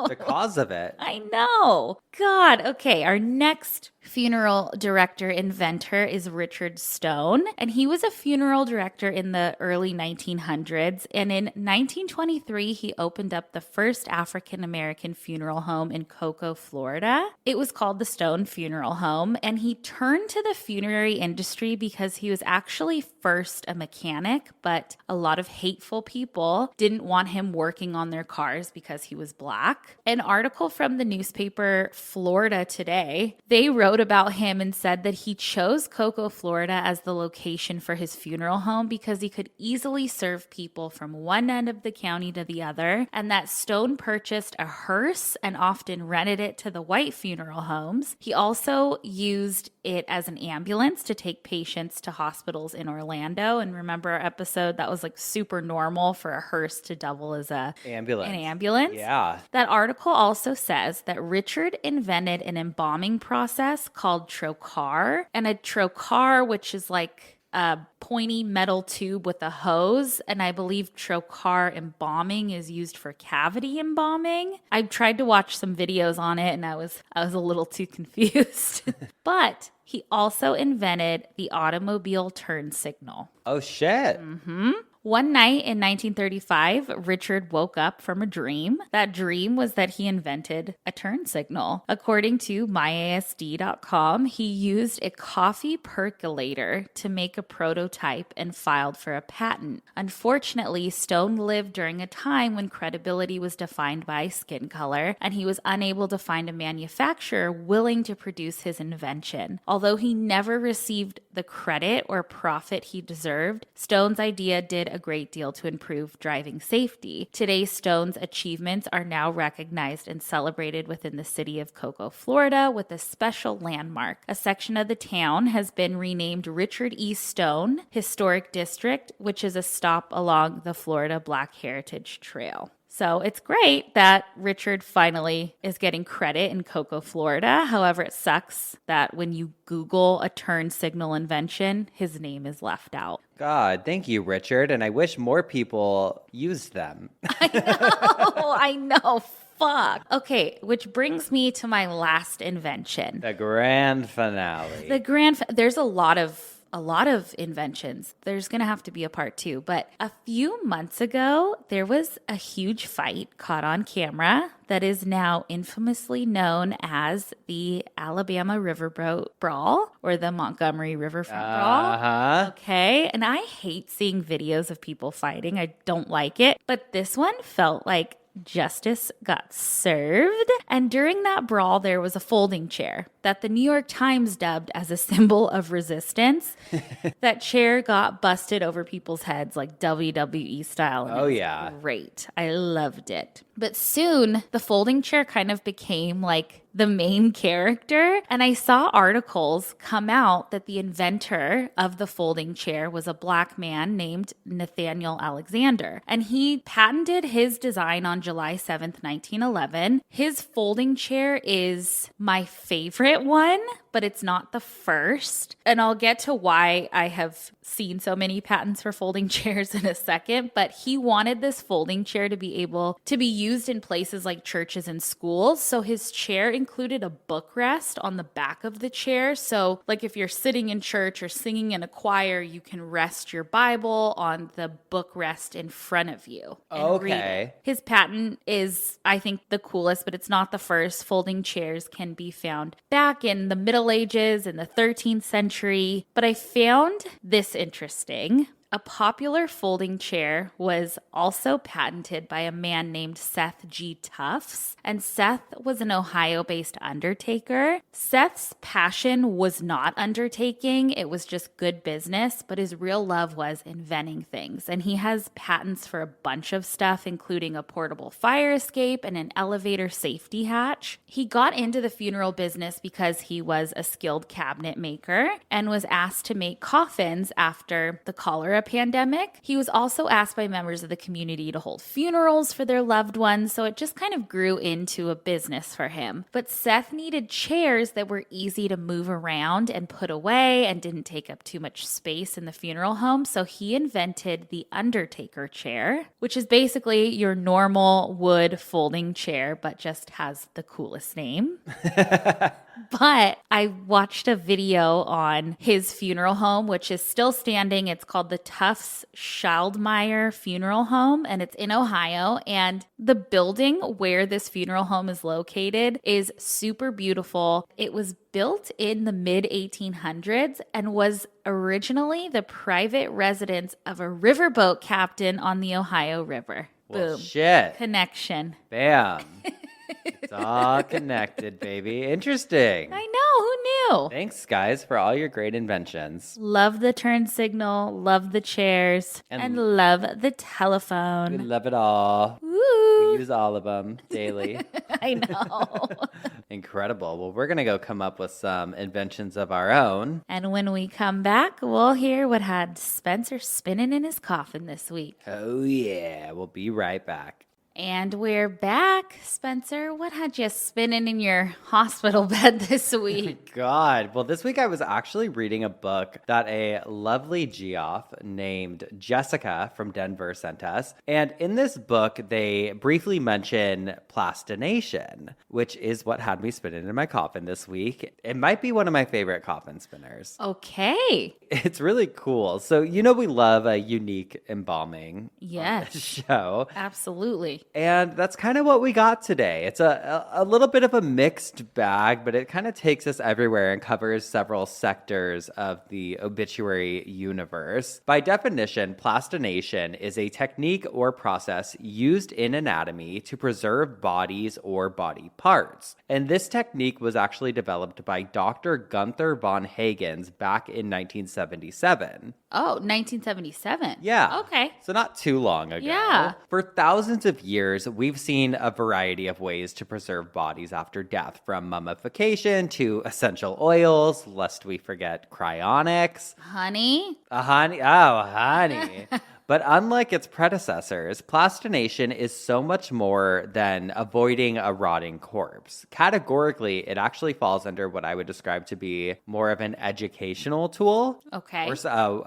the cause of it. I know. God. Okay. Our next funeral director inventor is Richard Stone, and he was a funeral director in the early 1900s. And in 1923, he opened up the first African-American funeral home in Cocoa, Florida. It was called the Stone Funeral Home, and he turned to the funerary industry because he was actually first a mechanic, but a lot of hateful people didn't want him working on their cars because he was black. An article from the newspaper Florida Today, they wrote about him and said that he chose Cocoa, Florida as the location for his funeral home because he could easily serve people from one end of the county to the other, and that Stone purchased a hearse and often rented it to the white funeral homes. He also used it as an ambulance to take patients to hospitals in Orlando. And remember our episode that was like super normal for a hearse to double as an ambulance? Yeah. That article also says that Richard invented an embalming process called trocar, and a trocar, which is like a pointy metal tube with a hose, and I believe trocar embalming is used for cavity embalming. I tried to watch some videos on it and I was a little too confused. But he also invented the automobile turn signal. Oh shit. Mm-hmm. One night in 1935, Richard woke up from a dream. That dream was that he invented a turn signal. According to myasd.com, he used a coffee percolator to make a prototype and filed for a patent. Unfortunately, Stone lived during a time when credibility was defined by skin color, and he was unable to find a manufacturer willing to produce his invention. Although he never received the credit or profit he deserved, Stone's idea did a great deal to improve driving safety. Today, Stone's achievements are now recognized and celebrated within the city of Cocoa, Florida, with a special landmark. A section of the town has been renamed Richard E. Stone Historic District, which is a stop along the Florida Black Heritage Trail. So it's great that Richard finally is getting credit in Cocoa, Florida. However, it sucks that when you Google a turn signal invention, his name is left out. God, thank you, Richard. And I wish more people used them. I know. Fuck. Okay, which brings me to my last invention. The grand finale. There's a lot of inventions. There's going to have to be a part 2. But a few months ago, there was a huge fight caught on camera that is now infamously known as the Alabama Riverboat Brawl or the Montgomery Riverfront Brawl. Okay. And I hate seeing videos of people fighting. I don't like it. But this one felt like justice got served. And during that brawl, there was a folding chair. that the New York Times dubbed as a symbol of resistance. That chair got busted over people's heads like WWE style. And Oh, yeah. Great. I loved it. But soon the folding chair kind of became like the main character. And I saw articles come out that the inventor of the folding chair was a Black man named Nathaniel Alexander. And he patented his design on July 7th, 1911. His folding chair is my favorite one, but it's not the first. And I'll get to why I have seen so many patents for folding chairs in a second. But he wanted this folding chair to be able to be used in places like churches and schools. So his chair included a bookrest on the back of the chair. So like if you're sitting in church or singing in a choir, you can rest your Bible on the bookrest in front of you. And read it. His patent is, I think, the coolest, but it's not the first. Folding chairs can be found back in the Middle Ages, in the 13th century. But I found this interesting. A popular folding chair was also patented by a man named Seth G. Tufts, and Seth was an Ohio-based undertaker. Seth's passion was not undertaking, it was just good business, but his real love was inventing things. And he has patents for a bunch of stuff, including a portable fire escape and an elevator safety hatch. He got into the funeral business because he was a skilled cabinet maker and was asked to make coffins after the cholera pandemic. He was also asked by members of the community to hold funerals for their loved ones, so it just kind of grew into a business for him. But Seth needed chairs that were easy to move around and put away and didn't take up too much space in the funeral home, so he invented the undertaker chair, which is basically your normal wood folding chair, but just has the coolest name. But I watched a video on his funeral home, which is still standing. It's called the Tufts Schildmeyer Funeral Home, and it's in Ohio. And the building where this funeral home is located is super beautiful. It was built in the mid-1800s and was originally the private residence of a riverboat captain on the Ohio River. Well, Boom. shit. Connection. Bam. It's all connected, baby. Interesting. I know. Who knew? Thanks, guys, for all your great inventions. Love the turn signal. Love the chairs. And love the telephone. We love it all. Woo. We use all of them daily. I know. Incredible. Well, we're going to go come up with some inventions of our own. And when we come back, we'll hear what had Spencer spinning in his coffin this week. Oh, yeah. We'll be right back. And we're back. Spencer, what had you spinning in your hospital bed this week? God. Well, this week I was actually reading a book that a lovely geoff named Jessica from Denver sent us. And in this book, they briefly mention plastination, which is what had me spinning in my coffin this week. It might be one of my favorite coffin spinners. Okay. It's really cool. So, you know, we love a unique embalming Yes. show. Absolutely. And that's kind of what we got today. It's a little bit of a mixed bag, but it kind of takes us everywhere and covers several sectors of the obituary universe. By definition, plastination is a technique or process used in anatomy to preserve bodies or body parts. And this technique was actually developed by Dr. Gunther von Hagens back in 1977. Oh, 1977. Yeah. Okay. So not too long ago. Yeah. For thousands of years, we've seen a variety of ways to preserve bodies after death, from mummification to essential oils, lest we forget cryonics. Honey? Honey. But unlike its predecessors, plastination is so much more than avoiding a rotting corpse. Categorically, it actually falls under what I would describe to be more of an educational tool. Okay. Or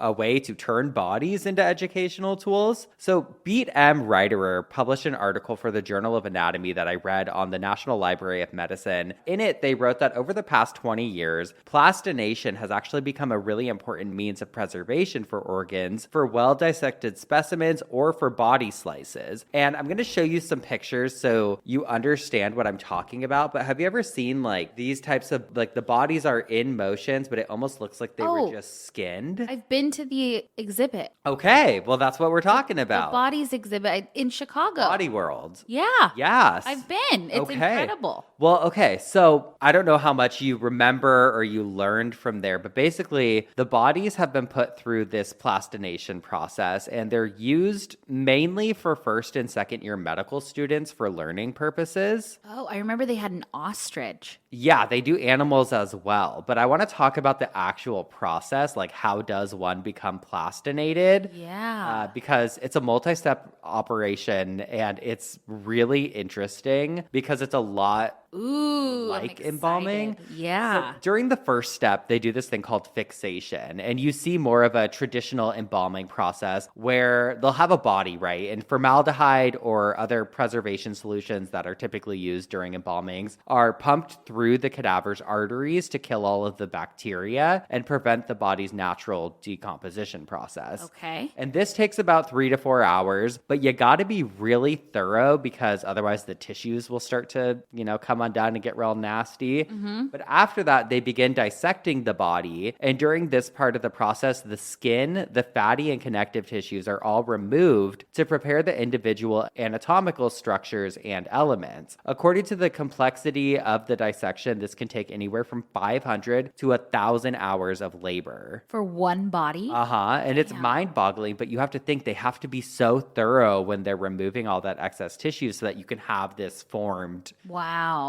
a way to turn bodies into educational tools. So Beat M. Reiterer published an article for the Journal of Anatomy that I read on the National Library of Medicine. In it, they wrote that over the past 20 years, plastination has actually become a really important means of preservation for organs for well-dissected existed specimens or for body slices. And I'm going to show you some pictures so you understand what I'm talking about. But have you ever seen like these types of like the bodies are in motions, but it almost looks like they were just skinned? I've been to the exhibit. Okay, well, that's what we're talking about. The bodies exhibit in Chicago. Body World. Yeah. Yes. I've been. It's incredible. Well, okay. So I don't know how much you remember or you learned from there, but basically the bodies have been put through this plastination process, and they're used mainly for first and second year medical students for learning purposes. Oh, I remember they had an ostrich. Yeah, they do animals as well. But I want to talk about the actual process, like how does one become plastinated? Yeah. Because it's a multi-step operation, and it's really interesting because it's a lot like embalming. Yeah. So during the first step, they do this thing called fixation, and you see more of a traditional embalming process where they'll have a body, right? And formaldehyde or other preservation solutions that are typically used during embalmings are pumped through the cadaver's arteries to kill all of the bacteria and prevent the body's natural decomposition process. Okay. And this takes about 3 to 4 hours, but you got to be really thorough because otherwise the tissues will start to, come undone and get real nasty. Mm-hmm. But after that, they begin dissecting the body. And during this part of the process, the skin, the fatty and connective tissues are all removed to prepare the individual anatomical structures and elements. According to the complexity of the dissection, this can take anywhere from 500 to 1,000 hours of labor. For one body? And it's mind-boggling, but you have to think they have to be so thorough when they're removing all that excess tissue so that you can have this formed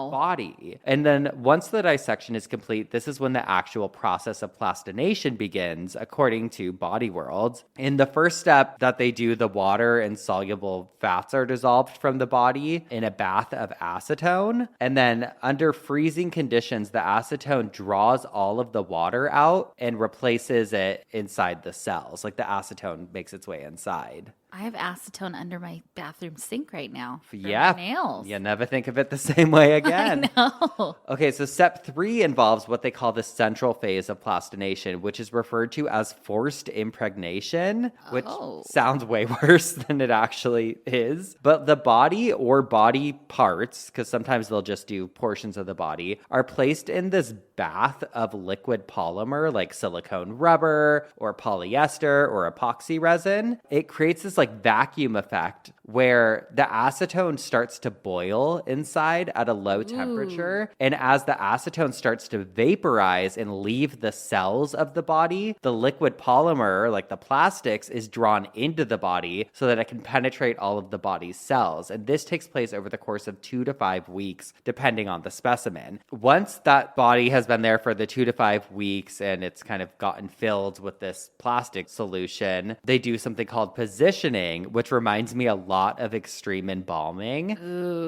body. And then once the dissection is complete, this is when the actual process of plastination begins, according to Body World. In the first step that they do, the water and soluble fats are dissolved from the body in a bath of acetone. And then under freezing conditions, the acetone draws all of the water out and replaces it inside the cells. Like the acetone makes its way inside. I have acetone under my bathroom sink right now for my nails. You never think of it the same way again. I know. Okay, so step 3 involves what they call the central phase of plastination, which is referred to as forced impregnation, which sounds way worse than it actually is. But the body or body parts, because sometimes they'll just do portions of the body, are placed in this bath of liquid polymer like silicone rubber or polyester or epoxy resin. It creates this vacuum effect where the acetone starts to boil inside at a low temperature. And as the acetone starts to vaporize and leave the cells of the body, the liquid polymer, like the plastics, is drawn into the body so that it can penetrate all of the body's cells. And this takes place over the course of 2 to 5 weeks, depending on the specimen. Once that body has been there for the 2 to 5 weeks and it's kind of gotten filled with this plastic solution, they do something called positioning, which reminds me a lot of extreme embalming.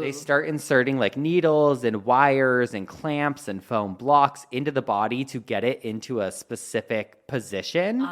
They start inserting needles and wires and clamps and foam blocks into the body to get it into a specific position.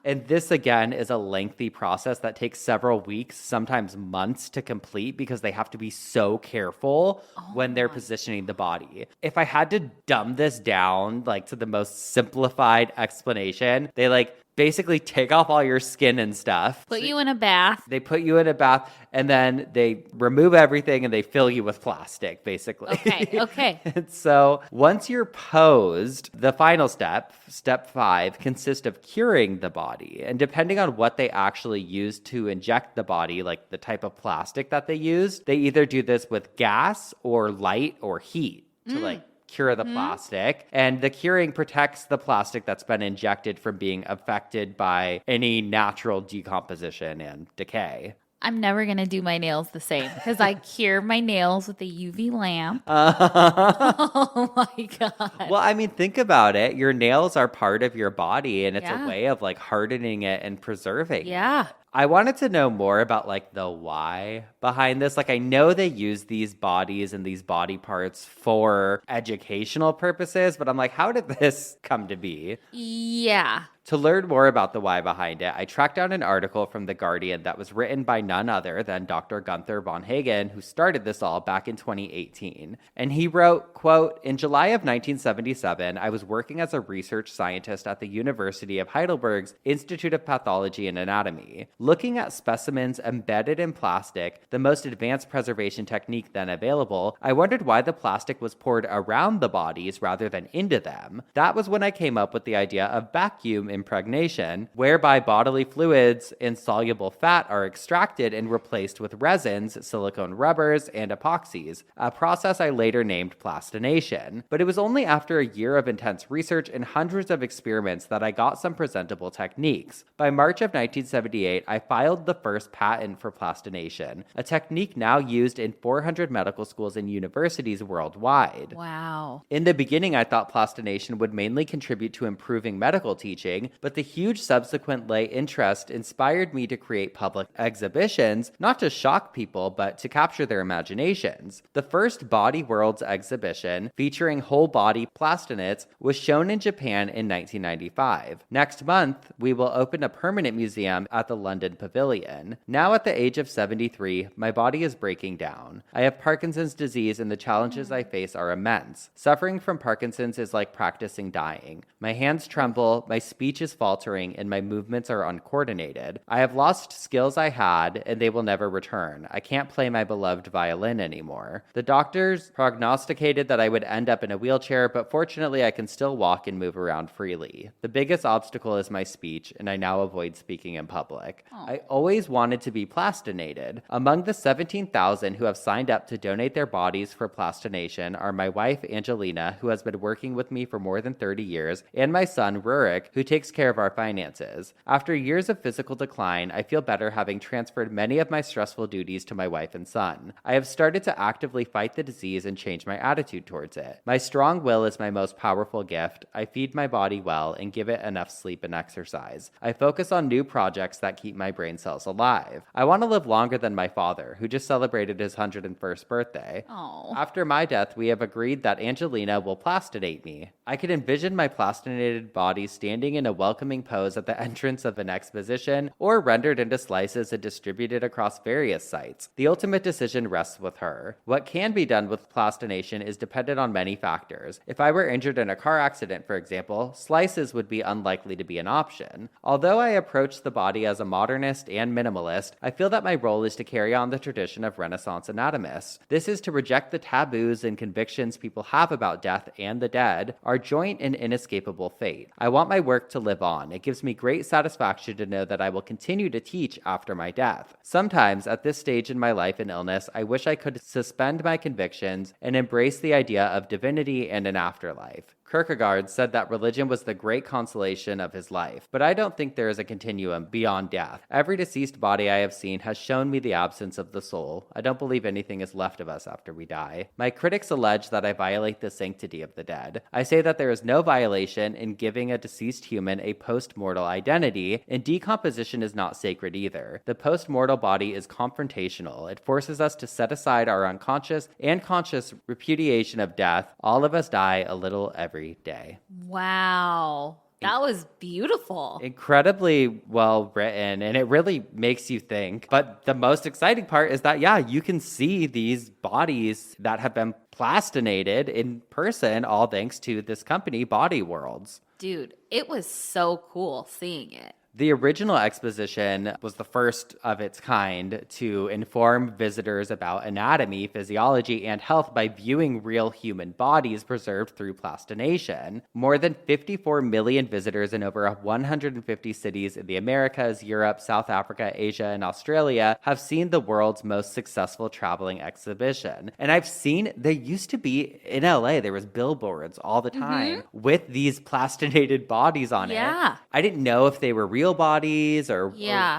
And this again is a lengthy process that takes several weeks, sometimes months to complete because they have to be so careful when they're positioning the body. If I had to dumb this down to the most simplified explanation, they basically take off all your skin and stuff. Put you in a bath. They put you in a bath and then they remove everything and they fill you with plastic, basically. Okay. And so once you're posed, the final step, step 5, consists of curing the body. And depending on what they actually use to inject the body, like the type of plastic that they used, they either do this with gas or light or heat to cure the plastic. And the curing protects the plastic that's been injected from being affected by any natural decomposition and decay. I'm never going to do my nails the same because I cure my nails with a UV lamp. Oh my God. Well, I mean, think about it. Your nails are part of your body and it's a way of hardening it and preserving it. I wanted to know more about the why behind this. I know they use these bodies and these body parts for educational purposes, but I'm how did this come to be? Yeah. To learn more about the why behind it, I tracked down an article from The Guardian that was written by none other than Dr. Gunther von Hagen, who started this all back in 2018. And he wrote, quote, "In July of 1977, I was working as a research scientist at the University of Heidelberg's Institute of Pathology and Anatomy. Looking at specimens embedded in plastic, the most advanced preservation technique then available, I wondered why the plastic was poured around the bodies rather than into them. That was when I came up with the idea of vacuum impregnation, whereby bodily fluids and soluble fat are extracted and replaced with resins, silicone rubbers, and epoxies, a process I later named plastination. But it was only after a year of intense research and hundreds of experiments that I got some presentable techniques. By March of 1978, I filed the first patent for plastination, a technique now used in 400 medical schools and universities worldwide. Wow. In the beginning, I thought plastination would mainly contribute to improving medical teaching, but the huge subsequent lay interest inspired me to create public exhibitions, not to shock people, but to capture their imaginations. The first Body Worlds exhibition, featuring whole-body plastinates, was shown in Japan in 1995. Next month, we will open a permanent museum at the London Pavilion. Now at the age of 73, my body is breaking down. I have Parkinson's disease and the challenges I face are immense. Suffering from Parkinson's is like practicing dying. My hands tremble, my speech is faltering, and my movements are uncoordinated. I have lost skills I had, and they will never return. I can't play my beloved violin anymore. The doctors prognosticated that I would end up in a wheelchair, but fortunately I can still walk and move around freely. The biggest obstacle is my speech, and I now avoid speaking in public. I always wanted to be plastinated. Among the 17,000 who have signed up to donate their bodies for plastination are my wife, Angelina, who has been working with me for more than 30 years, and my son, Rurik, who takes care of our finances. After years of physical decline, I feel better having transferred many of my stressful duties to my wife and son. I have started to actively fight the disease and change my attitude towards it. My strong will is my most powerful gift. I feed my body well and give it enough sleep and exercise. I focus on new projects that keep my brain cells alive. I want to live longer than my father, who just celebrated his 101st birthday. Oh. After my death, we have agreed that Angelina will plastinate me. I could envision my plastinated body standing in a welcoming pose at the entrance of an exposition, or rendered into slices and distributed across various sites. The ultimate decision rests with her. What can be done with plastination is dependent on many factors. If I were injured in a car accident, for example, slices would be unlikely to be an option. Although I approach the body as a modernist and minimalist, I feel that my role is to carry on the tradition of Renaissance anatomists. This is to reject the taboos and convictions people have about death and the dead, our joint and inescapable fate. I want my work to live on. It gives me great satisfaction to know that I will continue to teach after my death. Sometimes, at this stage in my life and illness, I wish I could suspend my convictions and embrace the idea of divinity and an afterlife. Kierkegaard said that religion was the great consolation of his life, but I don't think there is a continuum beyond death. Every deceased body I have seen has shown me the absence of the soul. I don't believe anything is left of us after we die. My critics allege that I violate the sanctity of the dead. I say that there is no violation in giving a deceased human a post-mortal identity, and decomposition is not sacred either. The post-mortal body is confrontational. It forces us to set aside our unconscious and conscious repudiation of death. All of us die a little every day. Wow. That was beautiful. Incredibly well written, and it really makes you think. But the most exciting part is that, yeah, you can see these bodies that have been plastinated in person, all thanks to this company, Body Worlds. Dude, it was so cool seeing it. The original exposition was the first of its kind to inform visitors about anatomy, physiology, and health by viewing real human bodies preserved through plastination. More than 54 million visitors in over 150 cities in the Americas, Europe, South Africa, Asia, and Australia have seen the world's most successful traveling exhibition. And I've seen, there used to be, in LA, there was billboards all the time with these plastinated bodies on it. I didn't know if they were real bodies or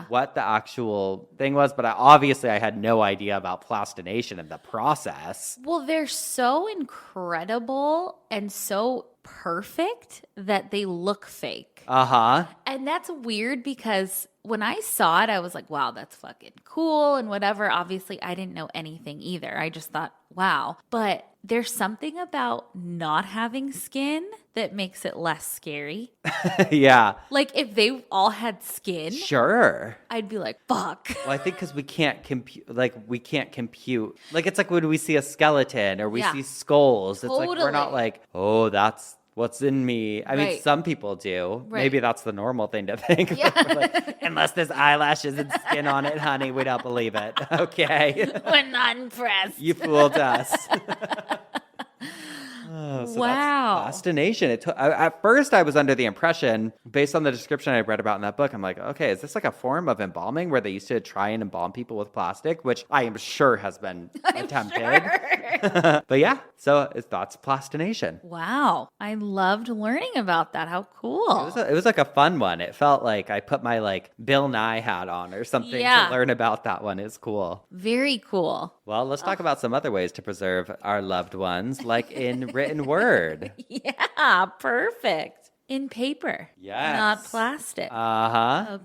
what the actual thing was, but I had no idea about plastination and the process. Well, they're so incredible and so perfect that they look fake. And that's weird because when I saw it, I was like, wow, that's fucking cool and whatever. Obviously, I didn't know anything either. I just thought, Wow. But there's something about not having skin that makes it less scary. Yeah. Like if they all had skin, Sure. I'd be like, fuck. Well, I think because we can't compute. Like it's like when we see a skeleton or we see skulls. It's like we're not like, oh, that's what's in me. I mean, some people do. Right. Maybe that's the normal thing to think. Yeah. Like, unless there's eyelashes and skin on it, honey, we don't believe it. Okay. We're not impressed. You fooled us. So wow. that's plastination. At first, I was under the impression, based on the description I read about in that book, I'm like, okay, is this like a form of embalming where they used to try and embalm people with plastic, which I am sure has been attempted. Sure. But yeah, so that's plastination. Wow. I loved learning about that. How cool. It was like a fun one. It felt like I put my like Bill Nye hat on or something to learn about that one. It's cool. Very cool. Well, let's talk about some other ways to preserve our loved ones, like in written word. Yeah, perfect. In paper. Yes. Not plastic. Uh-huh.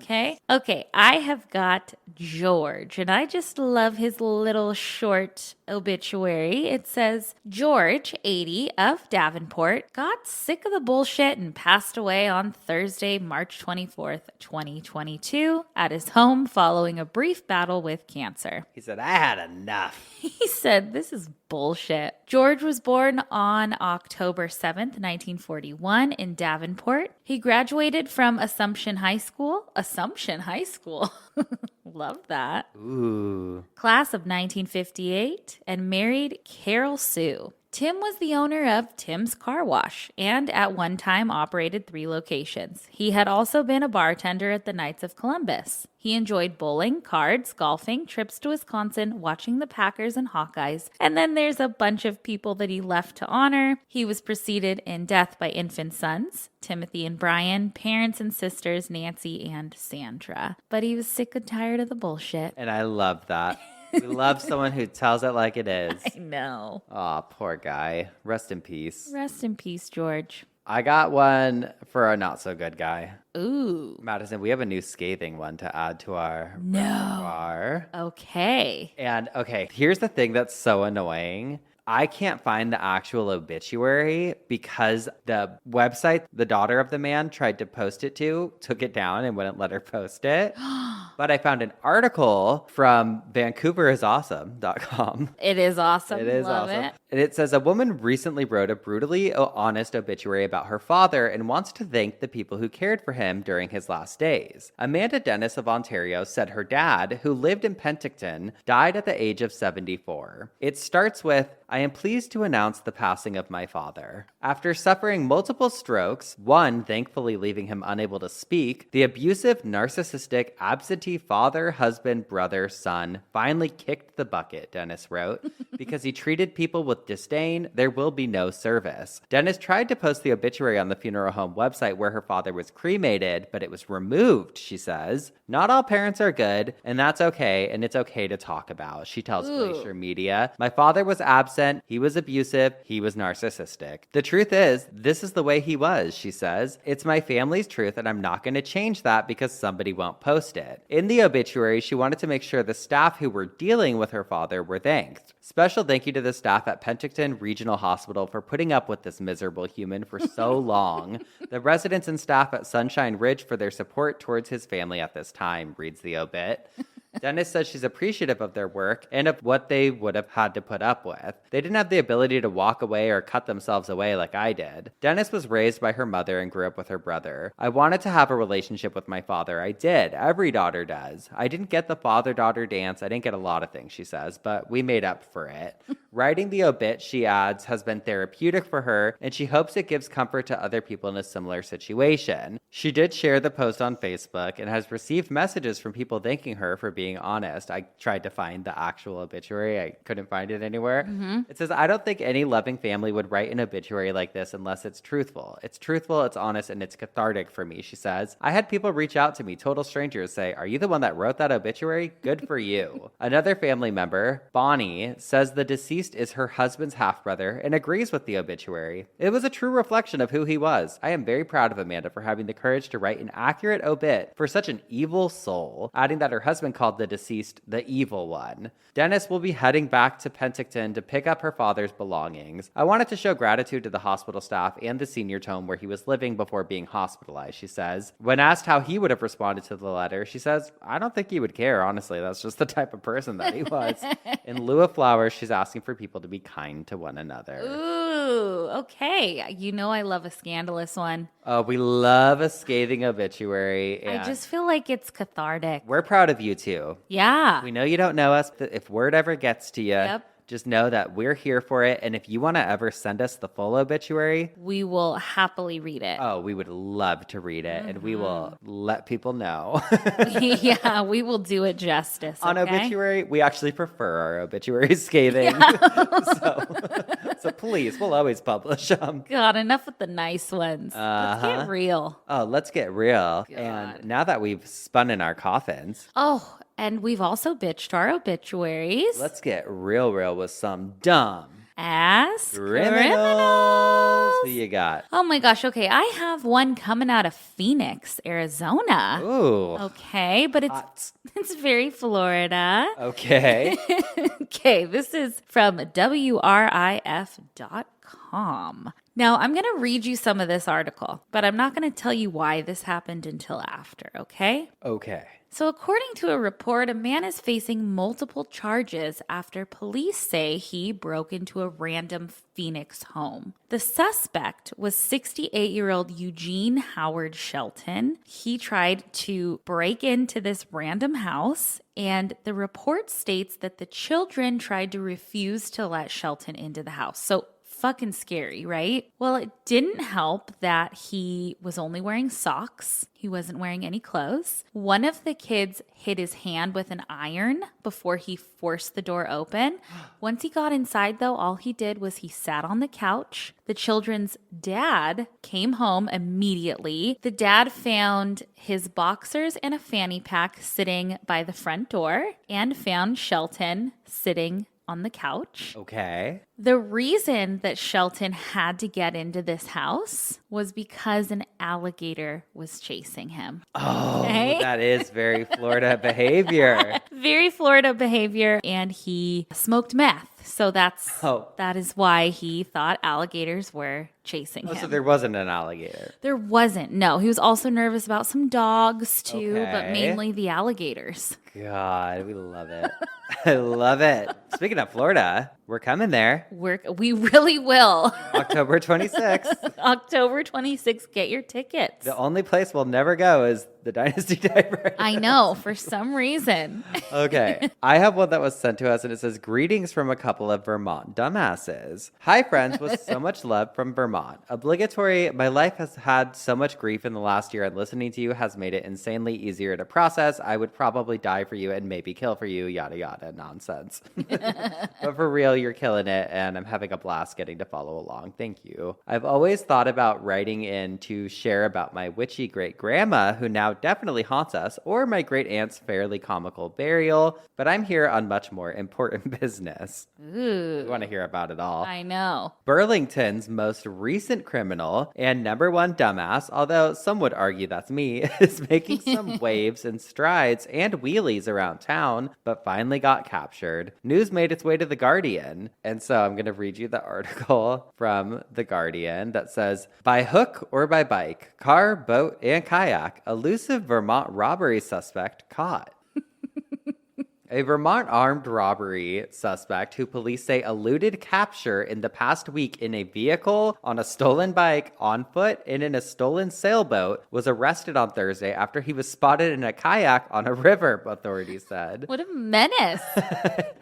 Okay, I have got George, and I just love his little short obituary. It says, George, 80, of Davenport, got sick of the bullshit and passed away on Thursday, March 24th, 2022, at his home following a brief battle with cancer. He said, I had enough. He said, this is bullshit. George was born on October 7th, 1941 in Davenport. He graduated from Assumption High School. Love that. Ooh. Class of 1958, and married Carol Sue. Tim was the owner of Tim's Car Wash and at one time operated 3 locations. He had also been a bartender at the Knights of Columbus. He enjoyed bowling, cards, golfing, trips to Wisconsin, watching the Packers and Hawkeyes, and then there's a bunch of people that he left to honor. He was preceded in death by infant sons, Timothy and Brian, parents and sisters, Nancy and Sandra. But he was sick and tired of the bullshit. And I love that. We love someone who tells it like it is. I know. Aw, poor guy. Rest in peace. Rest in peace, George. I got one for a not so good guy. Ooh. Madison, we have a new scathing one to add to our repertoire. Okay. And here's the thing that's so annoying. I can't find the actual obituary because the website the daughter of the man tried to post it to took it down and wouldn't let her post it. But I found an article from vancouverisawesome.com. It is awesome. It is Love awesome. It. And it says a woman recently wrote a brutally honest obituary about her father and wants to thank the people who cared for him during his last days. Amanda Dennis of Ontario said her dad, who lived in Penticton, died at the age of 74. It starts with, I am pleased to announce the passing of my father. After suffering multiple strokes, one thankfully leaving him unable to speak, the abusive, narcissistic, absentee father, husband, brother, son finally kicked the bucket, Dennis wrote. Because he treated people with disdain, there will be no service. Dennis tried to post the obituary on the funeral home website where her father was cremated, but it was removed, she says. Not all parents are good, and that's okay, and it's okay to talk about, she tells Glacier Media. My father was absent, he was abusive, he was narcissistic. The truth is, this is the way he was, she says. It's my family's truth, and I'm not going to change that because somebody won't post it. In the obituary, she wanted to make sure the staff who were dealing with her father were thanked. Special thank you to the staff at Penticton Regional Hospital for putting up with this miserable human for so long. The residents and staff at Sunshine Ridge for their support towards his family at this time, reads the obit. Dennis says she's appreciative of their work and of what they would have had to put up with. They didn't have the ability to walk away or cut themselves away like I did. Dennis was raised by her mother and grew up with her brother. I wanted to have a relationship with my father. I did. Every daughter does. I didn't get the father-daughter dance. I didn't get a lot of things, she says, but we made up for it. Writing the obit, she adds, has been therapeutic for her, and she hopes it gives comfort to other people in a similar situation. She did share the post on Facebook and has received messages from people thanking her for being honest. I tried to find the actual obituary. I couldn't find it anywhere. It says, I don't think any loving family would write an obituary like this unless it's truthful. It's truthful, it's honest, and it's cathartic for me, she says. I had people reach out to me, total strangers, say, are you the one that wrote that obituary? Good for you. Another family member, Bonnie, says the deceased deceased is her husband's half-brother and agrees with the obituary. It was a true reflection of who he was. I am very proud of Amanda for having the courage to write an accurate obit for such an evil soul, adding that her husband called the deceased the evil one. Dennis will be heading back to Penticton to pick up her father's belongings. I wanted to show gratitude to the hospital staff and the senior home where he was living before being hospitalized, she says. When asked how he would have responded to the letter, she says, I don't think he would care, honestly. That's just the type of person that he was. In lieu of flowers, she's asking for people to be kind to one another. Ooh, okay. You know I love a scandalous one. Oh, we love a scathing obituary. I just feel like it's cathartic. We're proud of you, too. Yeah. We know you don't know us, but if word ever gets to you, just know that we're here for it. And if you want to ever send us the full obituary, we will happily read it. Oh, we would love to read it. And we will let people know. Yeah, we will do it justice. On obituary, we actually prefer our obituaries scathing. Yeah. so please, we'll always publish them. God, enough with the nice ones. Let's get real. Oh, let's get real. God. And now that we've spun in our coffins. Oh, and we've also bitched our obituaries. Let's get real with some dumb.ass.criminalllllls. Who you got? Oh my gosh. Okay. I have one coming out of Phoenix, Arizona. Ooh. Okay. But it's very Florida. Okay. Okay. This is from WRIF.com. Now, I'm going to read you some of this article, but I'm not going to tell you why this happened until after, okay? Okay. So according to a report, a man is facing multiple charges after police say he broke into a random Phoenix home. The suspect was 68-year-old Eugene Howard Shelton. He tried to break into this random house, and the report states that the children tried to refuse to let Shelton into the house. So fucking scary, right? Well, it didn't help that he was only wearing socks. He wasn't wearing any clothes. One of the kids hit his hand with an iron before he forced the door open. Once he got inside, though, all he did was he sat on the couch. The children's dad came home immediately. The dad found his boxers and a fanny pack sitting by the front door and found Shelton sitting on the couch. Okay. The reason that Shelton had to get into this house was because an alligator was chasing him. Oh, that is very Florida behavior. Very Florida behavior. And he smoked meth. So that is why he thought alligators were chasing him. So there wasn't an alligator. There wasn't. No, he was also nervous about some dogs too, but mainly the alligators. God, we love it. I love it. Speaking of Florida, we're coming there. We really will. October 26th. October 26th. Get your tickets. The only place we'll never go is the Dynasty Diver. I know, for some reason. Okay. I have one that was sent to us, and it says, greetings from a couple of Vermont dumbasses. Hi, friends, with so much love from Vermont. Obligatory, my life has had so much grief in the last year, and listening to you has made it insanely easier to process. I would probably die for you and maybe kill for you, yada, yada, nonsense. But for real, you're killing it, and I'm having a blast getting to follow along. Thank you. I've always thought about writing in to share about my witchy great-grandma, who now definitely haunts us, or my great-aunt's fairly comical burial, but I'm here on much more important business. Ooh. We want to hear about it all. I know. Burlington's most recent criminal and number one dumbass, although some would argue that's me, is making some waves and strides and wheelies around town, but finally got captured. News made its way to The Guardian. And so I'm going to read you the article from The Guardian that says, by hook or by bike, car, boat, and kayak, elusive Vermont robbery suspect caught. A Vermont armed robbery suspect who police say eluded capture in the past week in a vehicle, on a stolen bike, on foot, and in a stolen sailboat was arrested on Thursday after he was spotted in a kayak on a river, authorities said. What a menace.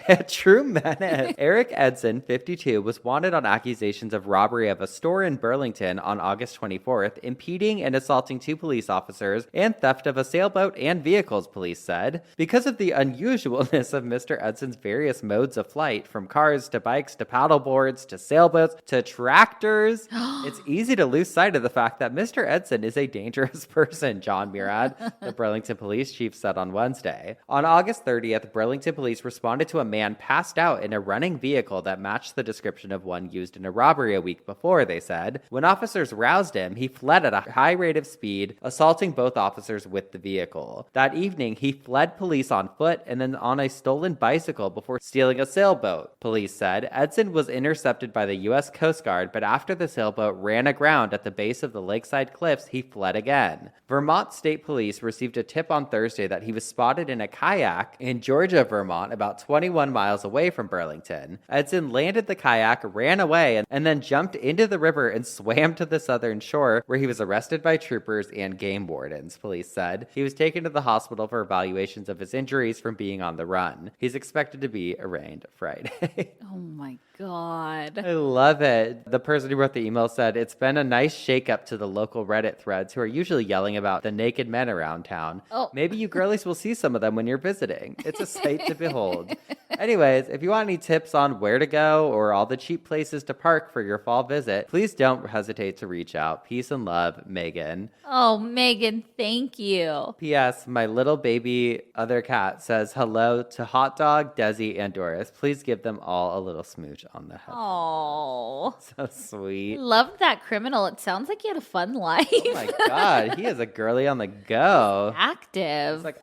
A true menace. Eric Edson, 52, was wanted on accusations of robbery of a store in Burlington on August 24th, impeding and assaulting 2 police officers, and theft of a sailboat and vehicles, police said. Because of the unusual unusualness of Mr. Edson's various modes of flight, from cars to bikes to paddleboards to sailboats to tractors, it's easy to lose sight of the fact that Mr. Edson is a dangerous person, John Murad, the Burlington police chief, said on Wednesday. On August 30th, Burlington police responded to a man passed out in a running vehicle that matched the description of one used in a robbery a week before, they said. When officers roused him, he fled at a high rate of speed, assaulting both officers with the vehicle. That evening, he fled police on foot and then on a stolen bicycle before stealing a sailboat, police said. Edson was intercepted by the U.S. Coast Guard, but after the sailboat ran aground at the base of the lakeside cliffs, he fled again. Vermont State Police received a tip on Thursday that he was spotted in a kayak in Georgia, Vermont, about 21 miles away from Burlington. Edson landed the kayak, ran away, and then jumped into the river and swam to the southern shore, where he was arrested by troopers and game wardens, police said. He was taken to the hospital for evaluations of his injuries from being on the run. He's expected to be arraigned Friday. Oh my God. I love it. The person who wrote the email said, it's been a nice shakeup to the local Reddit threads who are usually yelling about the naked men around town. Oh. Maybe you girlies will see some of them when you're visiting. It's a sight to behold. Anyways, if you want any tips on where to go or all the cheap places to park for your fall visit, please don't hesitate to reach out. Peace and love, Megan. Oh, Megan, thank you. P.S. My little baby other cat says hello to Hot Dog, Desi, and Doris. Please give them all a little smooch on the head. Oh, So sweet. love that criminal. It sounds like he had a fun life. Oh my God, he is a girly on the go. Active. It's like,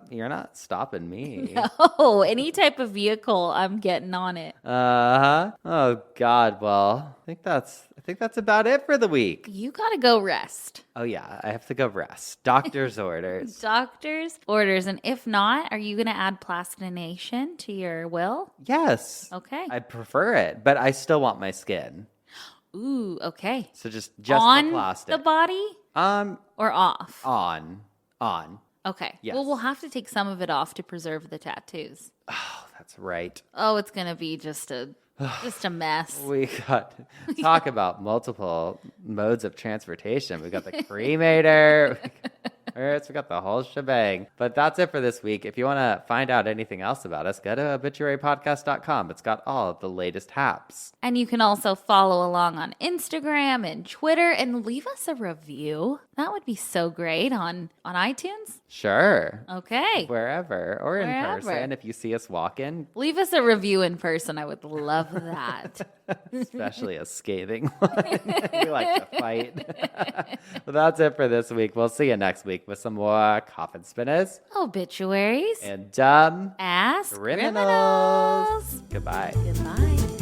you're not stopping me. Oh, any type of vehicle, I'm getting on it. Uh-huh. Oh God, well, I think that's about it for the week. You gotta go rest. Oh yeah, I have to go rest. Doctor's orders. Doctor's orders. And if not, are you gonna add plastination to your will? Yes. Okay. I prefer it, but I still want my skin. Ooh, okay. So just on the plastic. the body or off? On. Okay. Yes. Well, we'll have to take some of it off to preserve the tattoos. Oh, that's right. Oh, it's gonna be just a mess. We got talk about multiple modes of transportation. We got the cremator. We got the whole shebang. But that's it for this week. If you want to find out anything else about us, go to obituarypodcast.com. It's got all of the latest haps. And you can also follow along on Instagram and Twitter and leave us a review. That would be so great on iTunes. Sure. Okay. Wherever or in Wherever. person if you see us walking. Leave us a review in person. I would love that. Especially a scathing one. We like to fight. But that's it for this week. We'll see you next week with some more coffin spinners Obituaries and dumb ass criminals. criminals. Goodbye. Goodbye.